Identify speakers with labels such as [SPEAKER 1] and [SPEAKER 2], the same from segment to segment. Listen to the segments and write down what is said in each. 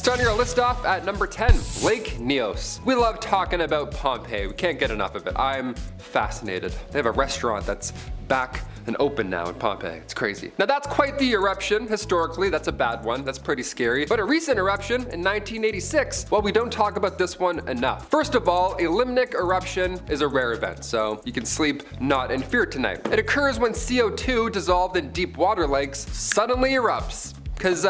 [SPEAKER 1] Starting our list off at number 10, Lake Nyos. We love talking about Pompeii. We can't get enough of it. I'm fascinated. They have a restaurant that's back and open now in Pompeii. It's crazy. Now that's quite the eruption. Historically, that's a bad one. That's pretty scary. But a recent eruption in 1986, well, we don't talk about this one enough. First of all, a limnic eruption is a rare event, so you can sleep not in fear tonight. It occurs when CO2 dissolved in deep water lakes suddenly erupts. Cause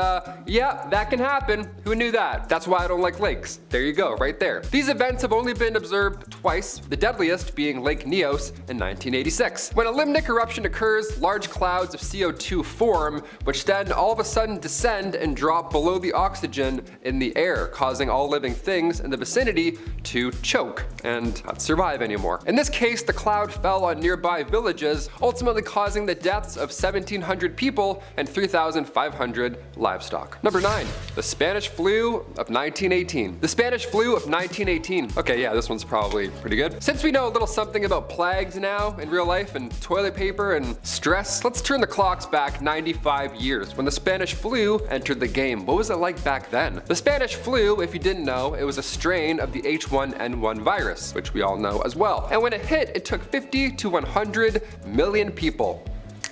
[SPEAKER 1] yeah, that can happen. Who knew that? That's why I don't like lakes. There you go, right there. These events have only been observed twice, the deadliest being Lake Nyos in 1986. When a limnic eruption occurs, large clouds of CO2 form, which then all of a sudden descend and drop below the oxygen in the air, causing all living things in the vicinity to choke and not survive anymore. In this case, the cloud fell on nearby villages, ultimately causing the deaths of 1,700 people and 3,500 livestock. Number 9, the Spanish flu of 1918. The Spanish flu of 1918. Okay, yeah, this one's probably pretty good. Since we know a little something about plagues now in real life and toilet paper and stress, let's turn the clocks back 95 years when the Spanish flu entered the game. What was it like back then? The Spanish flu, if you didn't know, it was a strain of the H1N1 virus, which we all know as well. And when it hit, it took 50 to 100 million people.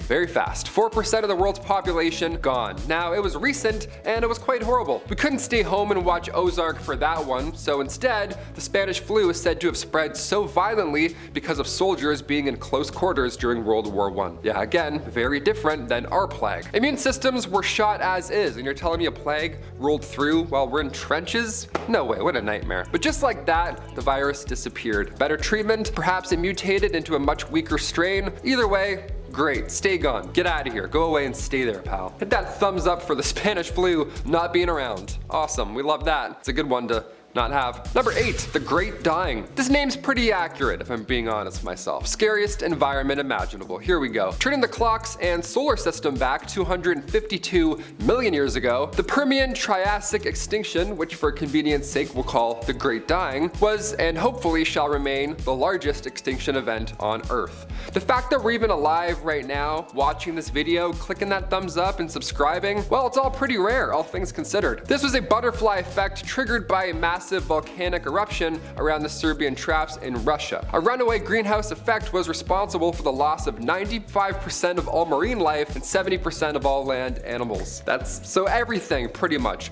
[SPEAKER 1] Very fast. 4% of the world's population gone. Now, it was recent and it was quite horrible. We couldn't stay home and watch Ozark for that one, so instead, the Spanish flu is said to have spread so violently because of soldiers being in close quarters during World War I. Yeah, again, very different than our plague. Immune systems were shot as is, and you're telling me a plague rolled through while we're in trenches? No way, what a nightmare. But just like that, the virus disappeared. Better treatment, perhaps it mutated into a much weaker strain. Either way, great, stay gone. Get out of here. Go away and stay there, pal. Hit that thumbs up for the Spanish flu not being around. Awesome, we love that. It's a good one to not have. Number 8, the Great Dying. This name's pretty accurate if I'm being honest myself. Scariest environment imaginable. Here we go. Turning the clocks and solar system back 252 million years ago, the Permian Triassic extinction, which for convenience sake we'll call the Great Dying, was and hopefully shall remain the largest extinction event on Earth. The fact that we're even alive right now, watching this video, clicking that thumbs up and subscribing, well, it's all pretty rare, all things considered. This was a butterfly effect triggered by a massive volcanic eruption around the Serbian Traps in Russia. A runaway greenhouse effect was responsible for the loss of 95% of all marine life and 70% of all land animals. So everything, pretty much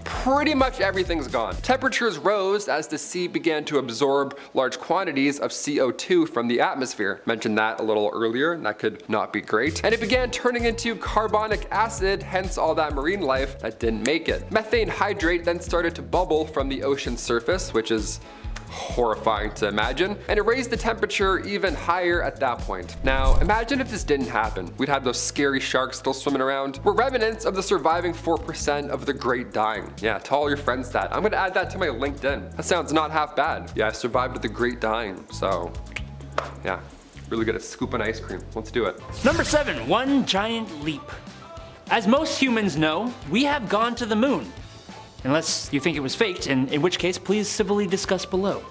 [SPEAKER 1] everything's gone. Temperatures rose as the sea began to absorb large quantities of CO2 from the atmosphere. Mentioned that a little earlier, and that could not be great. And it began turning into carbonic acid, hence all that marine life that didn't make it. Methane hydrate then started to bubble from the ocean surface, which is horrifying to imagine, and it raised the temperature even higher at that point. Now, imagine if this didn't happen. We'd have those scary sharks still swimming around. We're remnants of the surviving 4% of the Great Dying. Yeah, tell all your friends that. I'm gonna add that to my LinkedIn. That sounds not half bad. Yeah, I survived the Great Dying, so yeah, really good at scooping ice cream. Let's do it.
[SPEAKER 2] Number 7, one giant leap. As most humans know, we have gone to the moon. Unless you think it was faked, and in which case, please civilly discuss below.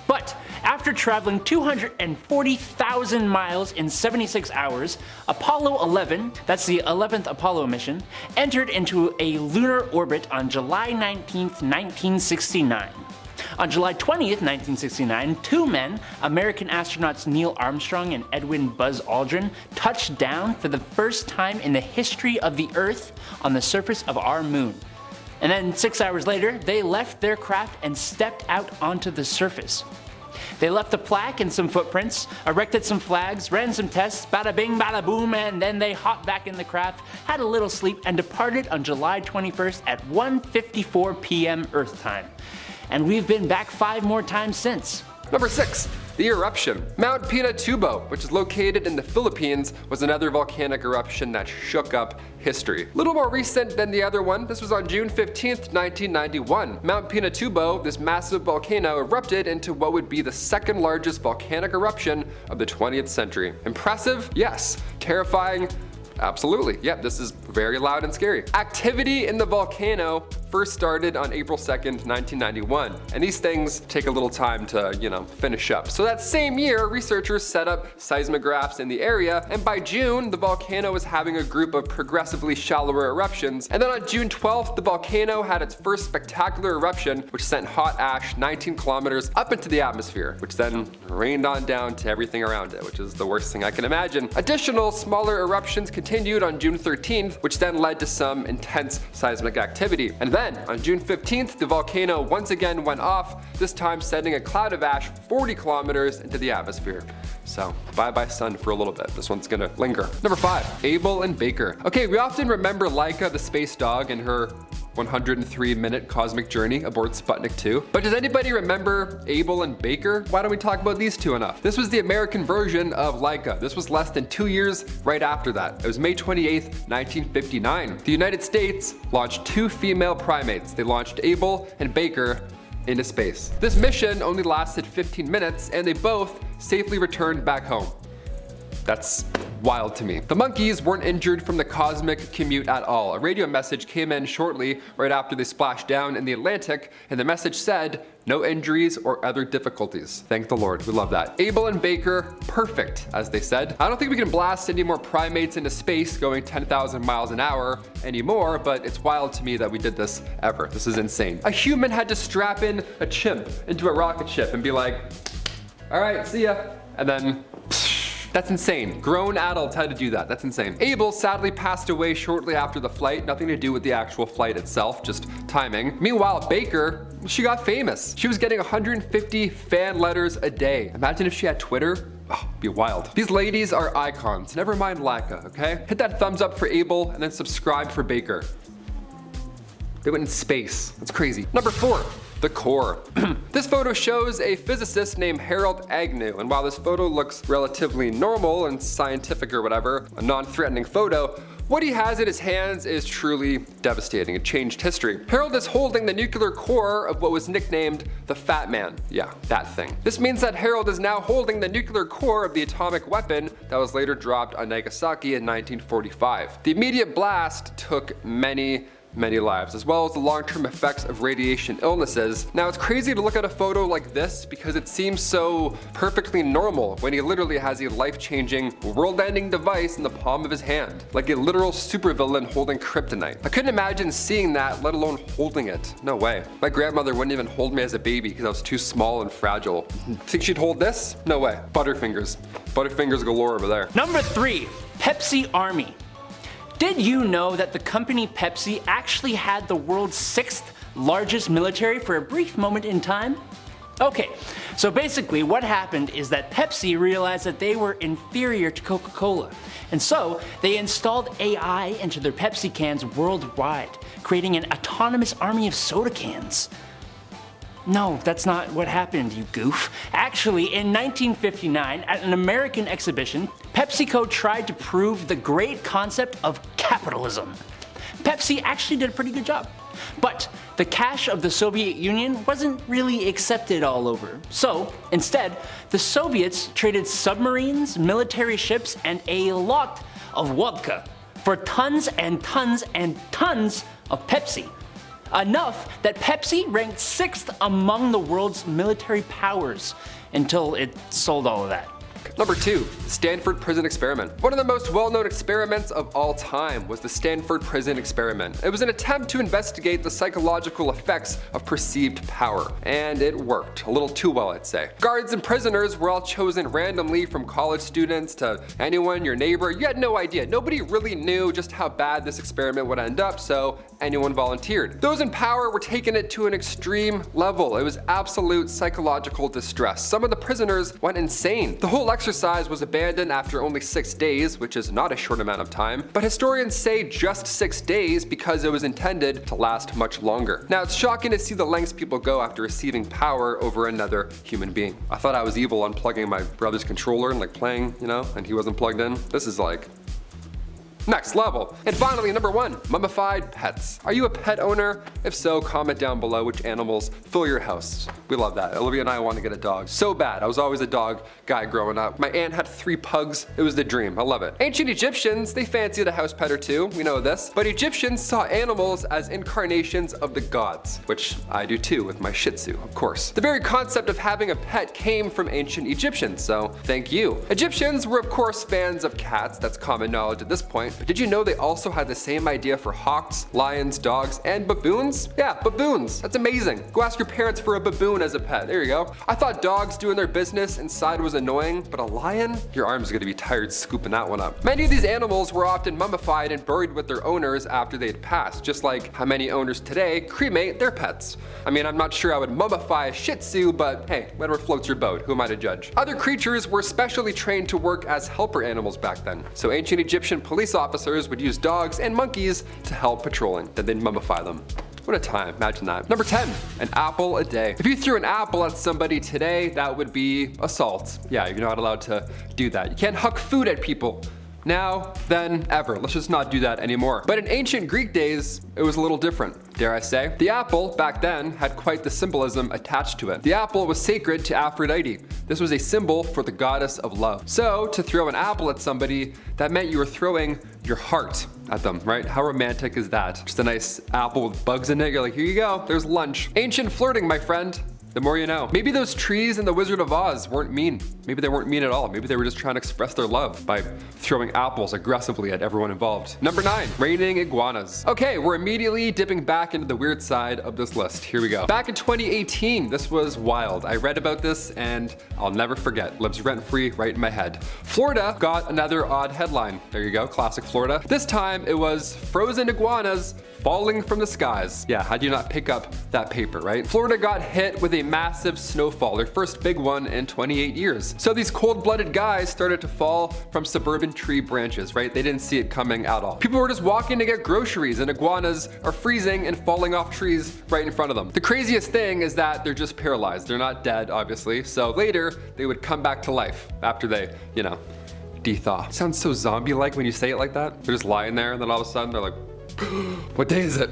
[SPEAKER 2] But after traveling 240,000 miles in 76 hours, Apollo 11, that's the 11th Apollo mission, entered into a lunar orbit on July 19th, 1969. On July 20th, 1969, two men, American astronauts Neil Armstrong and Edwin Buzz Aldrin, touched down for the first time in the history of the Earth on the surface of our moon. And then 6 hours later, they left their craft and stepped out onto the surface. They left a plaque and some footprints, erected some flags, ran some tests, bada bing bada boom, and then they hopped back in the craft, had a little sleep, and departed on July 21st at 1:54 p.m. Earth time. And we've been back 5 more times since.
[SPEAKER 1] Number 6, the eruption. Mount Pinatubo, which is located in the Philippines, was another volcanic eruption that shook up history. Little more recent than the other one, this was on June 15th, 1991. Mount Pinatubo, this massive volcano, erupted into what would be the second largest volcanic eruption of the 20th century. Impressive? Yes. Terrifying? Absolutely. Yep, this is very loud and scary. Activity in the volcano first started on April 2nd, 1991, and these things take a little time to, finish up. So that same year, researchers set up seismographs in the area, and by June, the volcano was having a group of progressively shallower eruptions, and then on June 12th, the volcano had its first spectacular eruption, which sent hot ash 19 kilometers up into the atmosphere, which then rained on down to everything around it, which is the worst thing I can imagine. Additional smaller eruptions continued on June 13th, which then led to some intense seismic activity. And then, on June 15th, the volcano once again went off, this time sending a cloud of ash 40 kilometers into the atmosphere. So, bye-bye sun for a little bit. This one's gonna linger. Number 5, Abel and Baker. Okay, we often remember Laika the space dog and her 103-minute cosmic journey aboard Sputnik 2. But does anybody remember Abel and Baker? Why don't we talk about these two enough? This was the American version of Laika. This was less than 2 years right after that. It was May 28th, 1959. The United States launched 2 female primates. They launched Abel and Baker into space. This mission only lasted 15 minutes, and they both safely returned back home. That's wild to me. The monkeys weren't injured from the cosmic commute at all. A radio message came in shortly right after they splashed down in the Atlantic, and the message said, "No injuries or other difficulties." Thank the Lord, we love that. Abel and Baker, perfect, as they said. I don't think we can blast any more primates into space going 10,000 miles an hour anymore, but it's wild to me that we did this ever. This is insane. A human had to strap in a chimp into a rocket ship and be like, "All right, see ya," and then that's insane. Grown adults had to do that. That's insane. Abel sadly passed away shortly after the flight. Nothing to do with the actual flight itself, just timing. Meanwhile, Baker, she got famous. She was getting 150 fan letters a day. Imagine if she had Twitter. Oh, it'd be wild. These ladies are icons. Never mind Laika, okay? Hit that thumbs up for Abel and then subscribe for Baker. They went in space. That's crazy. Number 4. The core. This photo shows a physicist named Harold Agnew, and while this photo looks relatively normal and scientific or whatever, a non-threatening photo, what he has in his hands is truly devastating. It changed history. Harold is holding the nuclear core of what was nicknamed the Fat Man. Yeah, that thing. This means that Harold is now holding the nuclear core of the atomic weapon that was later dropped on Nagasaki in 1945. The immediate blast took many lives, as well as the long-term effects of radiation illnesses. Now, it's crazy to look at a photo like this because it seems so perfectly normal when he literally has a life-changing, world-ending device in the palm of his hand, like a literal supervillain holding kryptonite. I couldn't imagine seeing that, let alone holding it. No way. My grandmother wouldn't even hold me as a baby because I was too small and fragile. Think she'd hold this? No way. Butterfingers. Butterfingers galore over there.
[SPEAKER 2] Number 3, Pepsi Army. Did you know that the company Pepsi actually had the world's 6th largest military for a brief moment in time? Okay, so basically what happened is that Pepsi realized that they were inferior to Coca-Cola, and so they installed AI into their Pepsi cans worldwide, creating an autonomous army of soda cans. No, that's not what happened, you goof. Actually, in 1959, at an American exhibition, PepsiCo tried to prove the great concept of capitalism. Pepsi actually did a pretty good job. But the cash of the Soviet Union wasn't really accepted all over. So, instead, the Soviets traded submarines, military ships, and a lot of vodka for tons and tons and tons of Pepsi. Enough that Pepsi ranked 6th among the world's military powers until it sold all of that.
[SPEAKER 1] Number 2, the Stanford Prison Experiment. One of the most well-known experiments of all time was the Stanford Prison Experiment. It was an attempt to investigate the psychological effects of perceived power, and it worked. A little too well, I'd say. Guards and prisoners were all chosen randomly, from college students to anyone, your neighbor. You had no idea. Nobody really knew just how bad this experiment would end up, so anyone volunteered. Those in power were taking it to an extreme level. It was absolute psychological distress. Some of the prisoners went insane. The whole exercise was abandoned after only 6 days, which is not a short amount of time, but historians say just 6 days because it was intended to last much longer. Now, it's shocking to see the lengths people go after receiving power over another human being. I thought I was evil unplugging my brother's controller and playing, and he wasn't plugged in. This is like Next level. And finally, number 1, mummified pets. Are you a pet owner? If so, comment down below which animals fill your house. We love that. Olivia and I want to get a dog so bad. I was always a dog guy growing up. My aunt had 3 pugs. It was the dream. I love it. Ancient Egyptians, they fancied a house pet or two. We know this. But Egyptians saw animals as incarnations of the gods, which I do too with my Shih Tzu, of course. The very concept of having a pet came from ancient Egyptians, so thank you. Egyptians were of course fans of cats. That's common knowledge at this point. But did you know they also had the same idea for hawks, lions, dogs, and baboons? Yeah, baboons. That's amazing. Go ask your parents for a baboon as a pet. There you go. I thought dogs doing their business inside was annoying, but a lion? Your arm's gonna be tired scooping that one up. Many of these animals were often mummified and buried with their owners after they'd passed, just like how many owners today cremate their pets. I mean, I'm not sure I would mummify a Shih Tzu, but hey, whatever floats your boat. Who am I to judge? Other creatures were specially trained to work as helper animals back then. So ancient Egyptian police officers would use dogs and monkeys to help patrolling. Then they'd mummify them. What a time, imagine that. Number 10, an apple a day. If you threw an apple at somebody today, that would be assault. Yeah, you're not allowed to do that. You can't huck food at people. Now, then, ever. Let's just not do that anymore. But in ancient Greek days, it was a little different, dare I say. The apple, back then, had quite the symbolism attached to it. The apple was sacred to Aphrodite. This was a symbol for the goddess of love. So, to throw an apple at somebody, that meant you were throwing your heart at them, right? How romantic is that? Just a nice apple with bugs in it. You're like, here you go, there's lunch. Ancient flirting, my friend. The more you know. Maybe those trees in The Wizard of Oz weren't mean. Maybe they weren't mean at all. Maybe they were just trying to express their love by throwing apples aggressively at everyone involved. Number 9, raining iguanas. Okay, we're immediately dipping back into the weird side of this list. Here we go. Back in 2018, this was wild. I read about this and I'll never forget. Lives rent-free right in my head. Florida got another odd headline. There you go, classic Florida. This time it was frozen iguanas falling from the skies. Yeah, how do you not pick up that paper, right? Florida got hit with a massive snowfall, their first big one in 28 years. So these cold-blooded guys started to fall from suburban tree branches, right? They didn't see it coming at all. People were just walking to get groceries and iguanas are freezing and falling off trees right in front of them. The craziest thing is that they're just paralyzed. They're not dead, obviously. So later, they would come back to life after they, you know, de-thaw. Sounds so zombie-like when you say it like that. They're just lying there and then all of a sudden they're like, what day is it?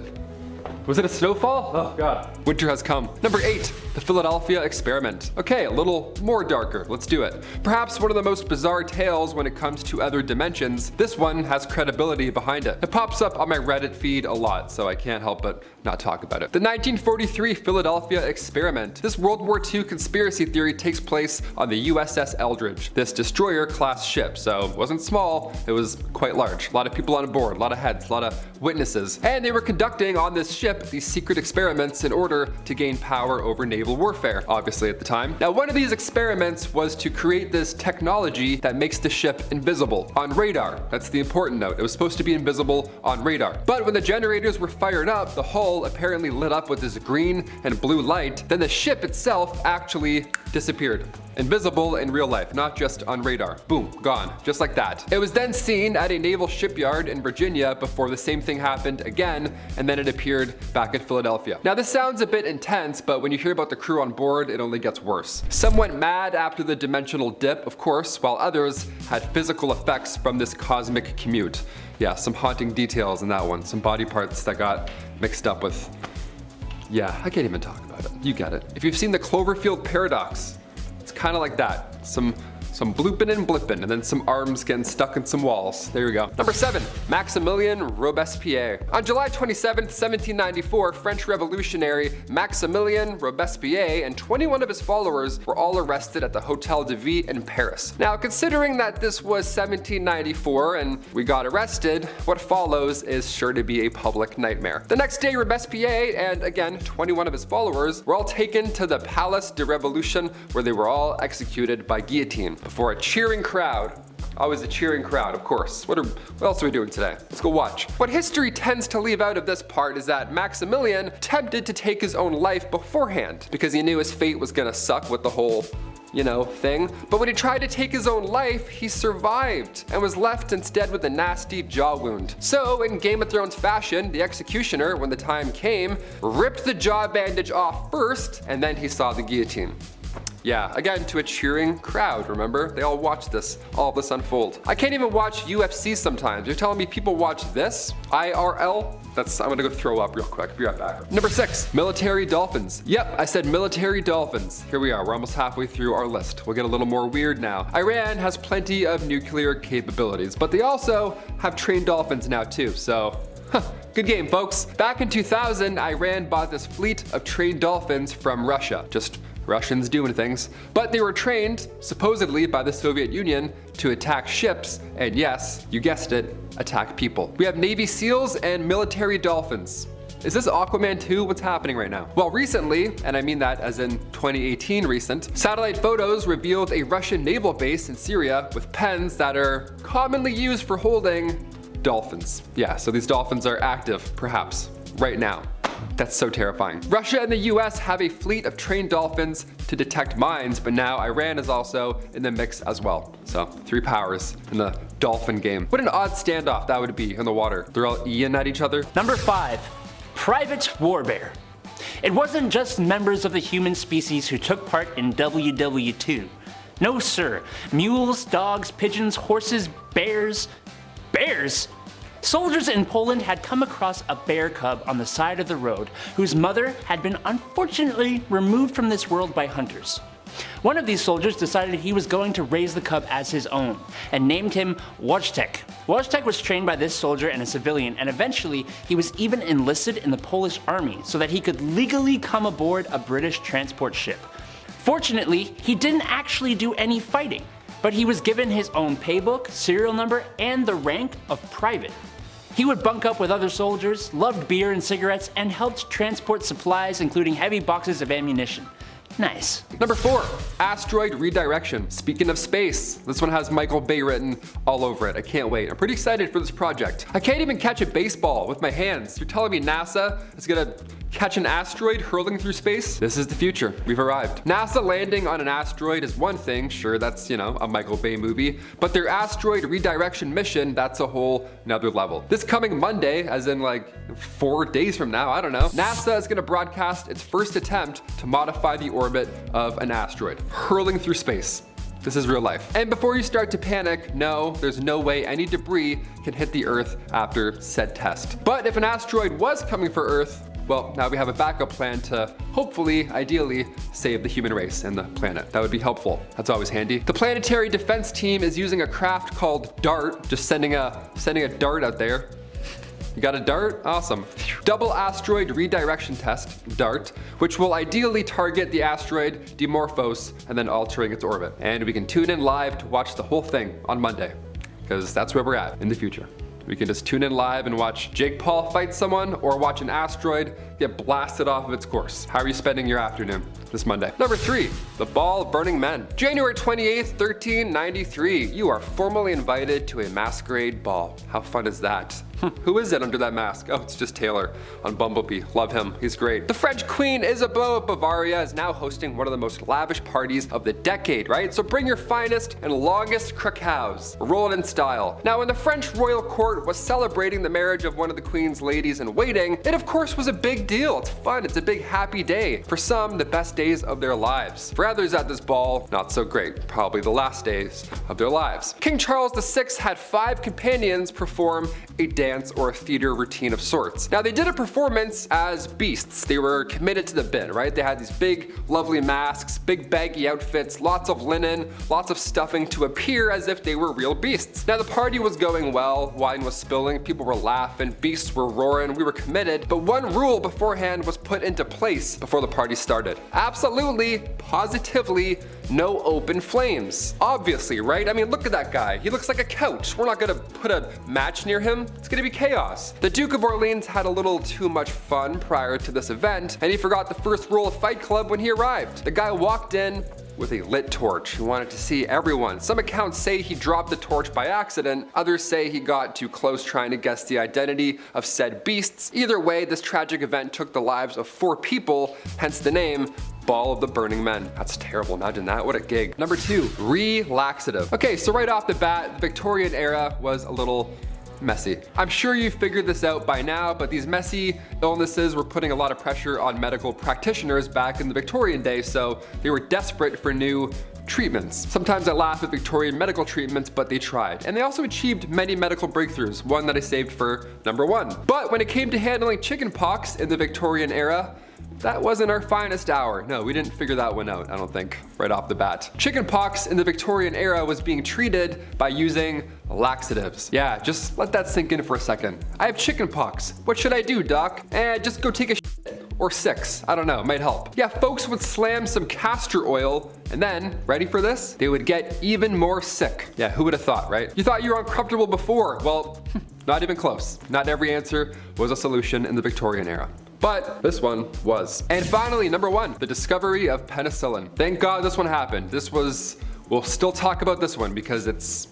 [SPEAKER 1] Was it a snowfall? Oh God. Winter has come. Number 8, the Philadelphia experiment. Okay, a little more darker. Let's do it. Perhaps one of the most bizarre tales when it comes to other dimensions. This one has credibility behind it. It pops up on my Reddit feed a lot, so I can't help but not talk about it. The 1943 Philadelphia experiment. This World War II conspiracy theory takes place on the USS Eldridge, this destroyer-class ship. So it wasn't small, it was quite large. A lot of people on board, a lot of heads, a lot of witnesses. And they were conducting on this ship these secret experiments in order to gain power over naval warfare, obviously at the time. Now, one of these experiments was to create this technology that makes the ship invisible on radar. That's the important note. It was supposed to be invisible on radar. But when the generators were fired up, the hull apparently lit up with this green and blue light. Then the ship itself actually disappeared. Invisible in real life, not just on radar. Boom, gone, just like that. It was then seen at a naval shipyard in Virginia before the same thing happened again, and then it appeared back in Philadelphia. Now this sounds a bit intense, but when you hear about the crew on board, it only gets worse. Some went mad after the dimensional dip, of course, while others had physical effects from this cosmic commute. Yeah, some haunting details in that one. Some body parts that got mixed up with, yeah, I can't even talk about it. You get it. If you've seen the Cloverfield paradox, it's kind of like that. Some blooping and blipping, and then some arms getting stuck in some walls. There we go. Number 7, Maximilian Robespierre. On July 27th, 1794, French revolutionary Maximilian Robespierre and 21 of his followers were all arrested at the Hotel de Ville in Paris. Now, considering that this was 1794 and we got arrested, what follows is sure to be a public nightmare. The next day, Robespierre and again 21 of his followers were all taken to the Place de Revolution, where they were all executed by guillotine before a cheering crowd. Always a cheering crowd, of course. What else are we doing today? Let's go watch. What history tends to leave out of this part is that Maximilian attempted to take his own life beforehand because he knew his fate was gonna suck with the whole, you know, thing. But when he tried to take his own life, he survived and was left instead with a nasty jaw wound. So in Game of Thrones fashion, the executioner, when the time came, ripped the jaw bandage off first, and then he saw the guillotine. Yeah, again, to a cheering crowd, remember? They all watch all of this unfold. I can't even watch UFC sometimes. You're telling me people watch this? IRL? I'm gonna go throw up real quick. Be right back. Number 6, military dolphins. Yep, I said military dolphins. Here we are, we're almost halfway through our list. We'll get a little more weird now. Iran has plenty of nuclear capabilities, but they also have trained dolphins now too, so good game, folks. Back in 2000, Iran bought this fleet of trained dolphins from Russia. Just Russians doing things. But they were trained, supposedly by the Soviet Union, to attack ships, and yes, you guessed it, attack people. We have Navy SEALs and military dolphins. Is this Aquaman 2? What's happening right now? Well, recently, and I mean that as in 2018 recent, satellite photos revealed a Russian naval base in Syria with pens that are commonly used for holding dolphins. Yeah, so these dolphins are active, perhaps, right now. That's so terrifying. Russia and the US have a fleet of trained dolphins to detect mines, but now Iran is also in the mix as well. So 3 powers in the dolphin game. What an odd standoff that would be in the water. They're all eating at each other.
[SPEAKER 2] Number 5, private war bear. It wasn't just members of the human species who took part in WW2. No sir, mules, dogs, pigeons, horses, bears. Bears? Soldiers in Poland had come across a bear cub on the side of the road whose mother had been unfortunately removed from this world by hunters. One of these soldiers decided he was going to raise the cub as his own and named him Wojtek. Wojtek was trained by this soldier and a civilian, and eventually he was even enlisted in the Polish army so that he could legally come aboard a British transport ship. Fortunately, he didn't actually do any fighting, but he was given his own paybook, serial number, and the rank of private. He would bunk up with other soldiers, loved beer and cigarettes, and helped transport supplies including heavy boxes of ammunition. Nice.
[SPEAKER 1] Number 4, Asteroid Redirection. Speaking of space, this one has Michael Bay written all over it. I can't wait. I'm pretty excited for this project. I can't even catch a baseball with my hands. You're telling me NASA is gonna catch an asteroid hurling through space? This is the future. We've arrived. NASA landing on an asteroid is one thing. Sure, that's, a Michael Bay movie. But their asteroid redirection mission, that's a whole nother level. This coming Monday, as in like 4 days from now, I don't know, NASA is gonna broadcast its first attempt to modify the orbit of an asteroid, hurling through space. This is real life. And before you start to panic, no, there's no way any debris can hit the Earth after said test. But if an asteroid was coming for Earth, well, now we have a backup plan to hopefully, ideally, save the human race and the planet. That would be helpful. That's always handy. The planetary defense team is using a craft called DART, just sending a dart out there. You got a dart? Awesome. Double asteroid redirection test, DART, which will ideally target the asteroid Dimorphos and then altering its orbit. And we can tune in live to watch the whole thing on Monday, because that's where we're at in the future. We can just tune in live and watch Jake Paul fight someone or watch an asteroid get blasted off of its course. How are you spending your afternoon this Monday? Number 3, the Ball of Burning Men. January 28th, 1393. You are formally invited to a masquerade ball. How fun is that? Who is it under that mask? Oh, it's just Taylor on Bumblebee. Love him, he's great. The French Queen Isabeau of Bavaria is now hosting one of the most lavish parties of the decade, right? So bring your finest and longest krakows. Roll it in style. Now, when the French royal court was celebrating the marriage of one of the Queen's ladies in waiting, it of course was a big deal. It's fun, it's a big happy day. For some, the best days of their lives. For others at this ball, not so great. Probably the last days of their lives. King Charles VI had 5 companions perform a dance or a theater routine of sorts. Now, they did a performance as beasts. They were committed to the bit, right? They had these big, lovely masks, big baggy outfits, lots of linen, lots of stuffing to appear as if they were real beasts. Now, the party was going well, wine was spilling, people were laughing, beasts were roaring, we were committed, but one rule beforehand was put into place before the party started. Absolutely, positively, no open flames. Obviously, right? I mean, look at that guy. He looks like a couch. We're not gonna put a match near him. It's gonna be chaos. The Duke of Orleans had a little too much fun prior to this event, and he forgot the first rule of Fight Club when he arrived. The guy walked in with a lit torch. He wanted to see everyone. Some accounts say he dropped the torch by accident. Others say he got too close trying to guess the identity of said beasts. Either way, this tragic event took the lives of 4 people, hence the name Ball of the Burning Men. That's terrible, imagine that, what a gig. Number 2, relaxative. Okay, so right off the bat, the Victorian era was a little messy. I'm sure you figured this out by now, but these messy illnesses were putting a lot of pressure on medical practitioners back in the Victorian day, so they were desperate for new treatments. Sometimes I laugh at Victorian medical treatments, but they tried. And they also achieved many medical breakthroughs, one that I saved for number 1. But when it came to handling chickenpox in the Victorian era, that wasn't our finest hour. No, we didn't figure that one out, I don't think, right off the bat. Chickenpox in the Victorian era was being treated by using laxatives. Yeah, just let that sink in for a second. I have chickenpox. What should I do, doc? Just go take a shit. Or 6, I don't know, might help. Yeah, folks would slam some castor oil, and then, ready for this? They would get even more sick. Yeah, who would have thought, right? You thought you were uncomfortable before. Well, not even close. Not every answer was a solution in the Victorian era. But this one was. And finally, number 1, the discovery of penicillin. Thank God this one happened. We'll still talk about this one because it's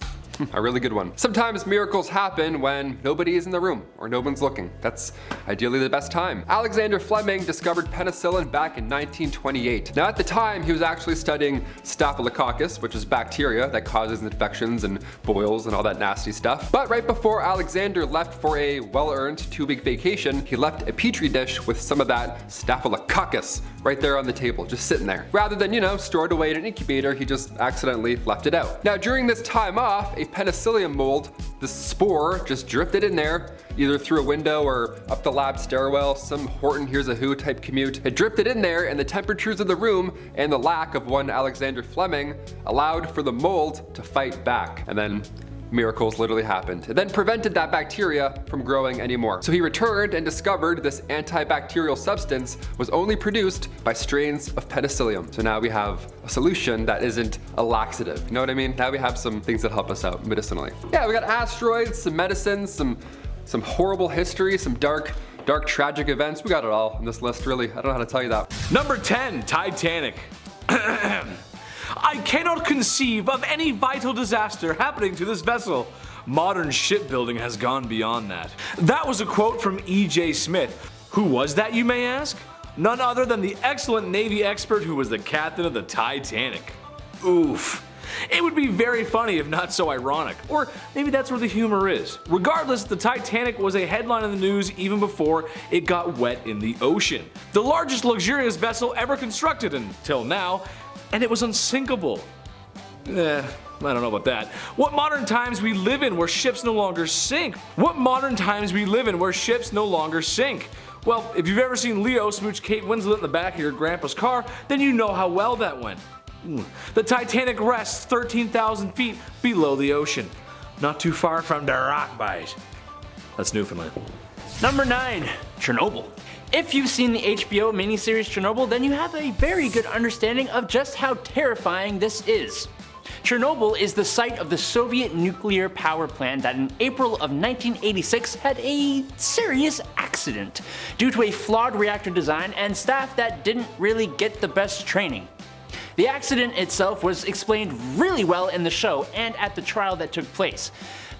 [SPEAKER 1] a really good one. Sometimes miracles happen when nobody is in the room or no one's looking. That's ideally the best time. Alexander Fleming discovered penicillin back in 1928. Now at the time, he was actually studying Staphylococcus, which is bacteria that causes infections and boils and all that nasty stuff. But right before Alexander left for a well-earned 2-week vacation, he left a petri dish with some of that Staphylococcus right there on the table, just sitting there. Rather than, store it away in an incubator, he just accidentally left it out. Now during this time off, a penicillium mold, the spore just drifted in there, either through a window or up the lab stairwell, some Horton Hears a Who type commute. It drifted in there, and the temperatures of the room and the lack of one Alexander Fleming allowed for the mold to fight back. And then miracles literally happened. It then prevented that bacteria from growing anymore. So he returned and discovered this antibacterial substance was only produced by strains of penicillium. So now we have a solution that isn't a laxative. You know what I mean? Now we have some things that help us out medicinally. Yeah, we got asteroids, some medicines, some horrible history, some dark tragic events. We got it all on this list, really. I don't know how to tell you that.
[SPEAKER 3] Number 10, Titanic. I cannot conceive of any vital disaster happening to this vessel. Modern shipbuilding has gone beyond that. That was a quote from E.J. Smith. Who was that, you may ask? None other than the excellent Navy expert who was the captain of the Titanic. Oof. It would be very funny if not so ironic, or maybe that's where the humor is. Regardless, the Titanic was a headline in the news even before it got wet in the ocean. The largest luxurious vessel ever constructed until now, and it was unsinkable. I don't know about that. What modern times we live in where ships no longer sink? What modern times we live in where ships no longer sink? Well, if you've ever seen Leo smooch Kate Winslet in the back of your grandpa's car, then you know how well that went. The Titanic rests 13,000 feet below the ocean, not too far from the rock bite. That's Newfoundland.
[SPEAKER 2] Number 9, Chernobyl. If you've seen the HBO miniseries Chernobyl, then you have a very good understanding of just how terrifying this is. Chernobyl is the site of the Soviet nuclear power plant that in April of 1986 had a serious accident due to a flawed reactor design and staff that didn't really get the best training. The accident itself was explained really well in the show and at the trial that took place,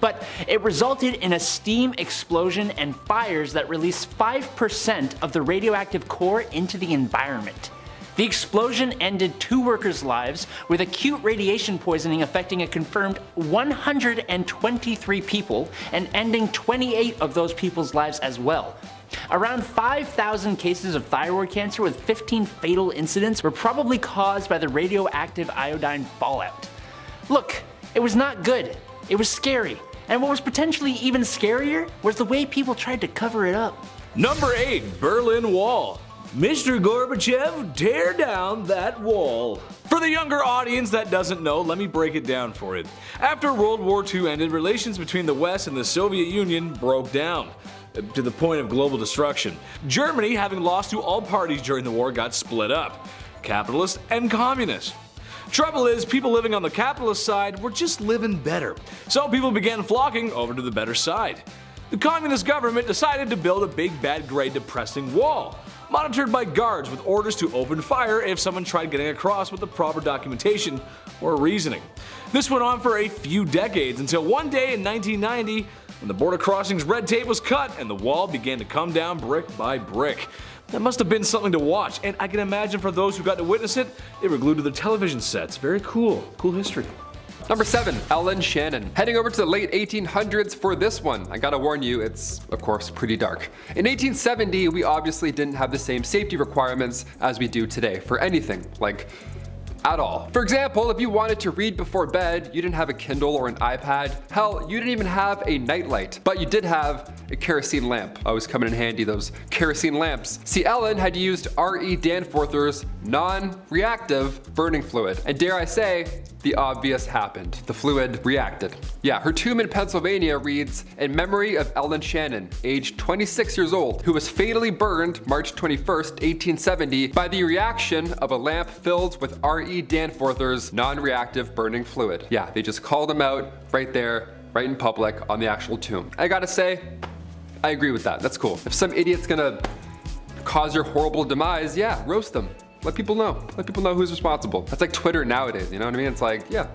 [SPEAKER 2] but it resulted in a steam explosion and fires that released 5% of the radioactive core into the environment. The explosion ended 2 workers' lives, with acute radiation poisoning affecting a confirmed 123 people and ending 28 of those people's lives as well. Around 5,000 cases of thyroid cancer with 15 fatal incidents were probably caused by the radioactive iodine fallout. Look, it was not good. It was scary. And what was potentially even scarier was the way people tried to cover it up.
[SPEAKER 3] Number 8, Berlin Wall. Mr. Gorbachev, tear down that wall. For the younger audience that doesn't know, let me break it down for it. After World War II ended, relations between the West and the Soviet Union broke down, to the point of global destruction. Germany, having lost to all parties during the war, got split up, capitalist and communist. Trouble is, people living on the capitalist side were just living better, so people began flocking over to the better side. The communist government decided to build a big bad grey depressing wall, monitored by guards with orders to open fire if someone tried getting across with the proper documentation or reasoning. This went on for a few decades until one day in 1990, when the border crossings red tape was cut and the wall began to come down brick by brick. That must have been something to watch, and I can imagine for those who got to witness it, they were glued to their television sets. Very cool. Cool history.
[SPEAKER 1] Number 7, Ellen Shannon. Heading over to the late 1800s for this one. I gotta warn you, it's of course pretty dark. In 1870, we obviously didn't have the same safety requirements as we do today for anything, like at all. For example, if you wanted to read before bed, you didn't have a Kindle or an iPad. Hell, you didn't even have a nightlight, but you did have a kerosene lamp. Always coming in handy, those kerosene lamps. See, Ellen had used R.E. Danforth's non-reactive burning fluid. And dare I say, the obvious happened. The fluid reacted. Yeah, her tomb in Pennsylvania reads, "In memory of Ellen Shannon, aged 26 years old, who was fatally burned March 21st, 1870 by the reaction of a lamp filled with R.E. Danforth's non-reactive burning fluid." Yeah, they just called him out right there, right in public on the actual tomb. I gotta say, I agree with that. That's cool. If some idiot's gonna cause your horrible demise, yeah, roast them. Let people know. Let people know who's responsible. That's like Twitter nowadays, you know what I mean? It's like, yeah,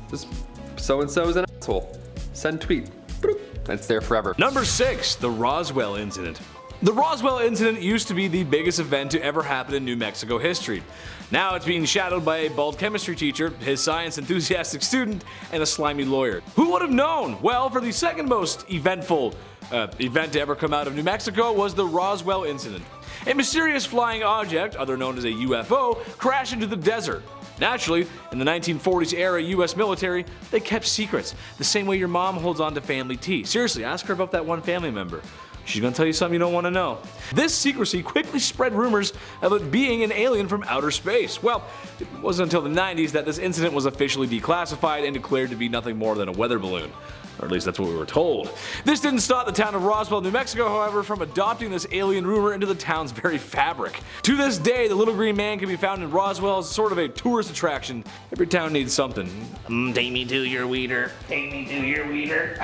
[SPEAKER 1] just so-and-so is an asshole. Send tweet. Boop. It's there forever.
[SPEAKER 3] Number 6, the Roswell Incident. The Roswell Incident used to be the biggest event to ever happen in New Mexico history. Now it's being shadowed by a bald chemistry teacher, his science enthusiastic student, and a slimy lawyer. Who would have known? Well, for the second most eventful event to ever come out of New Mexico was the Roswell Incident. A mysterious flying object, other known as a UFO, crashed into the desert. Naturally, in the 1940s era US military, they kept secrets, the same way your mom holds on to family tea. Seriously, ask her about that one family member. She's gonna tell you something you don't want to know. This secrecy quickly spread rumors of it being an alien from outer space. Well, it wasn't until the 90s that this incident was officially declassified and declared to be nothing more than a weather balloon. Or at least that's what we were told. This didn't stop the town of Roswell, New Mexico, however, from adopting this alien rumor into the town's very fabric. To this day, the little green man can be found in Roswell as sort of a tourist attraction. Every town needs something.
[SPEAKER 2] Take me to your weeder. Take me to your weeder.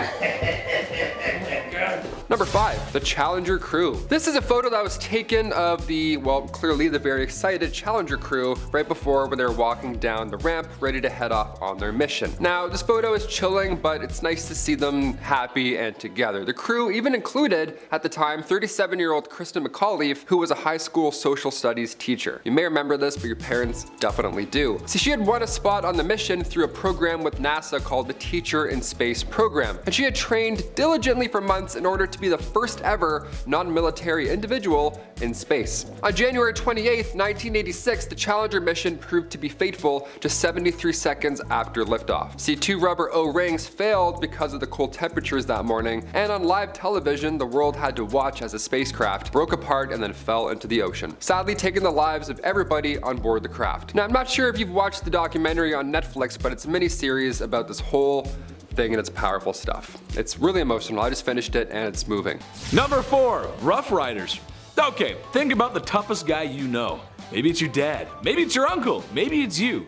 [SPEAKER 1] Number 5, the Challenger crew. This is a photo that was taken of the, well, clearly the very excited Challenger crew right before when they were walking down the ramp ready to head off on their mission. Now, this photo is chilling, but it's nice to see them happy and together. The crew even included, at the time, 37-year-old Kristen McAuliffe, who was a high school social studies teacher. You may remember this, but your parents definitely do. See, she had won a spot on the mission through a program with NASA called the Teacher in Space program, and she had trained diligently for months in order to be the first ever non-military individual in space. On January 28th, 1986, the Challenger mission proved to be faithful just 73 seconds after liftoff. See, 2 rubber O-rings failed because of the cold temperatures that morning, and on live television, the world had to watch as the spacecraft broke apart and then fell into the ocean, sadly taking the lives of everybody on board the craft. Now, I'm not sure if you've watched the documentary on Netflix, but it's a mini-series about this whole thing and it's powerful stuff. It's really emotional. I just finished it and it's moving.
[SPEAKER 3] Number 4, Rough Riders. Okay, think about the toughest guy you know. Maybe it's your dad, maybe it's your uncle, maybe it's you.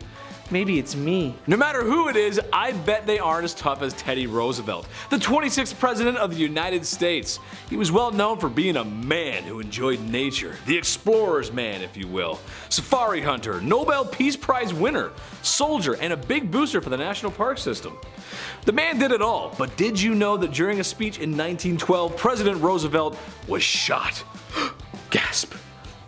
[SPEAKER 3] Maybe it's me. No matter who it is, I bet they aren't as tough as Teddy Roosevelt, the 26th President of the United States. He was well known for being a man who enjoyed nature, the explorer's man, if you will. Safari hunter, Nobel Peace Prize winner, soldier, and a big booster for the National Park System. The man did it all, but did you know that during a speech in 1912, President Roosevelt was shot? Gasp.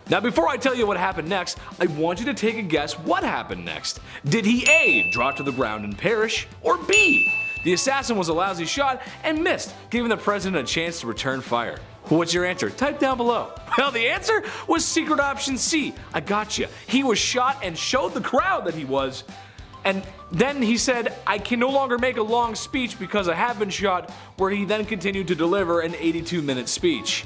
[SPEAKER 3] Now, before I tell you what happened next, I want you to take a guess what happened next. Did he A, drop to the ground and perish, or B, the assassin was a lousy shot and missed, giving the president a chance to return fire? What's your answer? Type down below. Well, the answer was secret option C. I gotcha. He was shot and showed the crowd that he was. And then he said, "I can no longer make a long speech because I have been shot," where he then continued to deliver an 82-minute speech.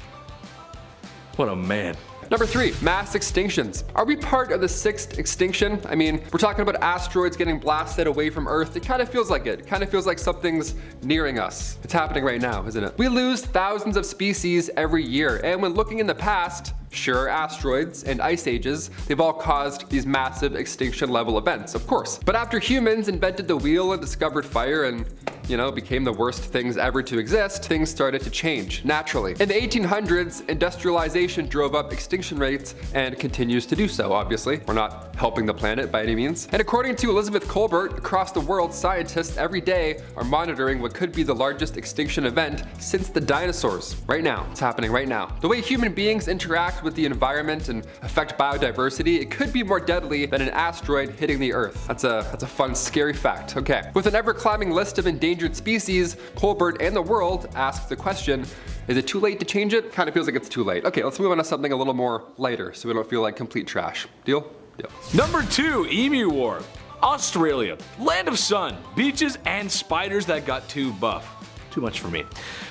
[SPEAKER 3] What a man.
[SPEAKER 1] Number 3, mass extinctions. Are we part of the 6th extinction? I mean, we're talking about asteroids getting blasted away from Earth. It kind of feels like it. It kind of feels like something's nearing us. It's happening right now, isn't it? We lose thousands of species every year, and when looking in the past, sure, asteroids and ice ages, they've all caused these massive extinction level events, of course. But after humans invented the wheel and discovered fire and, you know, became the worst things ever to exist, things started to change naturally. In the 1800s, industrialization drove up extinction rates and continues to do so, obviously. We're not helping the planet by any means. And according to Elizabeth Colbert, across the world, scientists every day are monitoring what could be the largest extinction event since the dinosaurs. Right now, it's happening right now. The way human beings interact with the environment and affect biodiversity, it could be more deadly than an asteroid hitting the Earth. That's a fun, scary fact. Okay, with an ever-climbing list of endangered species, Colbert and the world ask the question, is it too late to change it? Kind of feels like it's too late. Okay, let's move on to something a little more lighter so we don't feel like complete trash. Deal? Deal.
[SPEAKER 3] Number 2, Emu War. Australia, land of sun, beaches, and spiders that got too buff. Too much for me.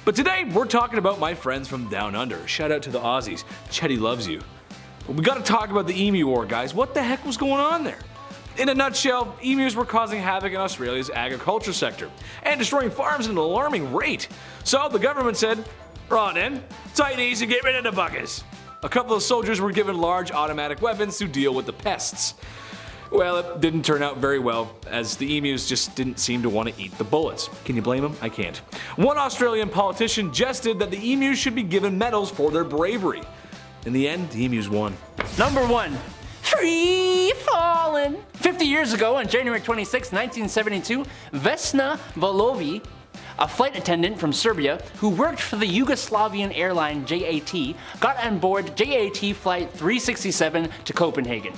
[SPEAKER 3] But today we're talking about my friends from down under. Shout out to the Aussies. Chetty loves you. But we gotta talk about the Emu War, guys. What the heck was going on there? In a nutshell, emus were causing havoc in Australia's agriculture sector and destroying farms at an alarming rate. So the government said, "Right then, take it easy, get rid of the buggers." A couple of soldiers were given large automatic weapons to deal with the pests. Well, it didn't turn out very well, as the emus just didn't seem to want to eat the bullets. Can you blame them? I can't. One Australian politician jested that the emus should be given medals for their bravery. In the end, the emus won.
[SPEAKER 2] Number 1. Free falling. 50 years ago, on January 26, 1972, Vesna Volovi, a flight attendant from Serbia who worked for the Yugoslavian airline JAT, got on board JAT Flight 367 to Copenhagen.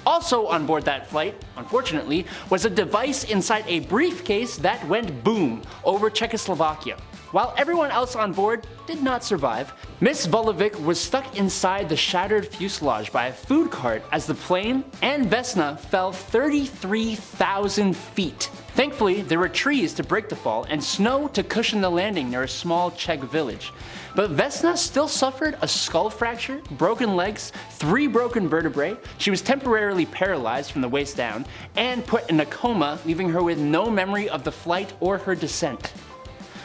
[SPEAKER 2] Also on board that flight, unfortunately, was a device inside a briefcase that went boom over Czechoslovakia. While everyone else on board did not survive, Miss Volovic was stuck inside the shattered fuselage by a food cart as the plane and Vesna fell 33,000 feet. Thankfully, there were trees to break the fall and snow to cushion the landing near a small Czech village. But Vesna still suffered a skull fracture, broken legs, 3 broken vertebrae, she was temporarily paralyzed from the waist down, and put in a coma, leaving her with no memory of the flight or her descent.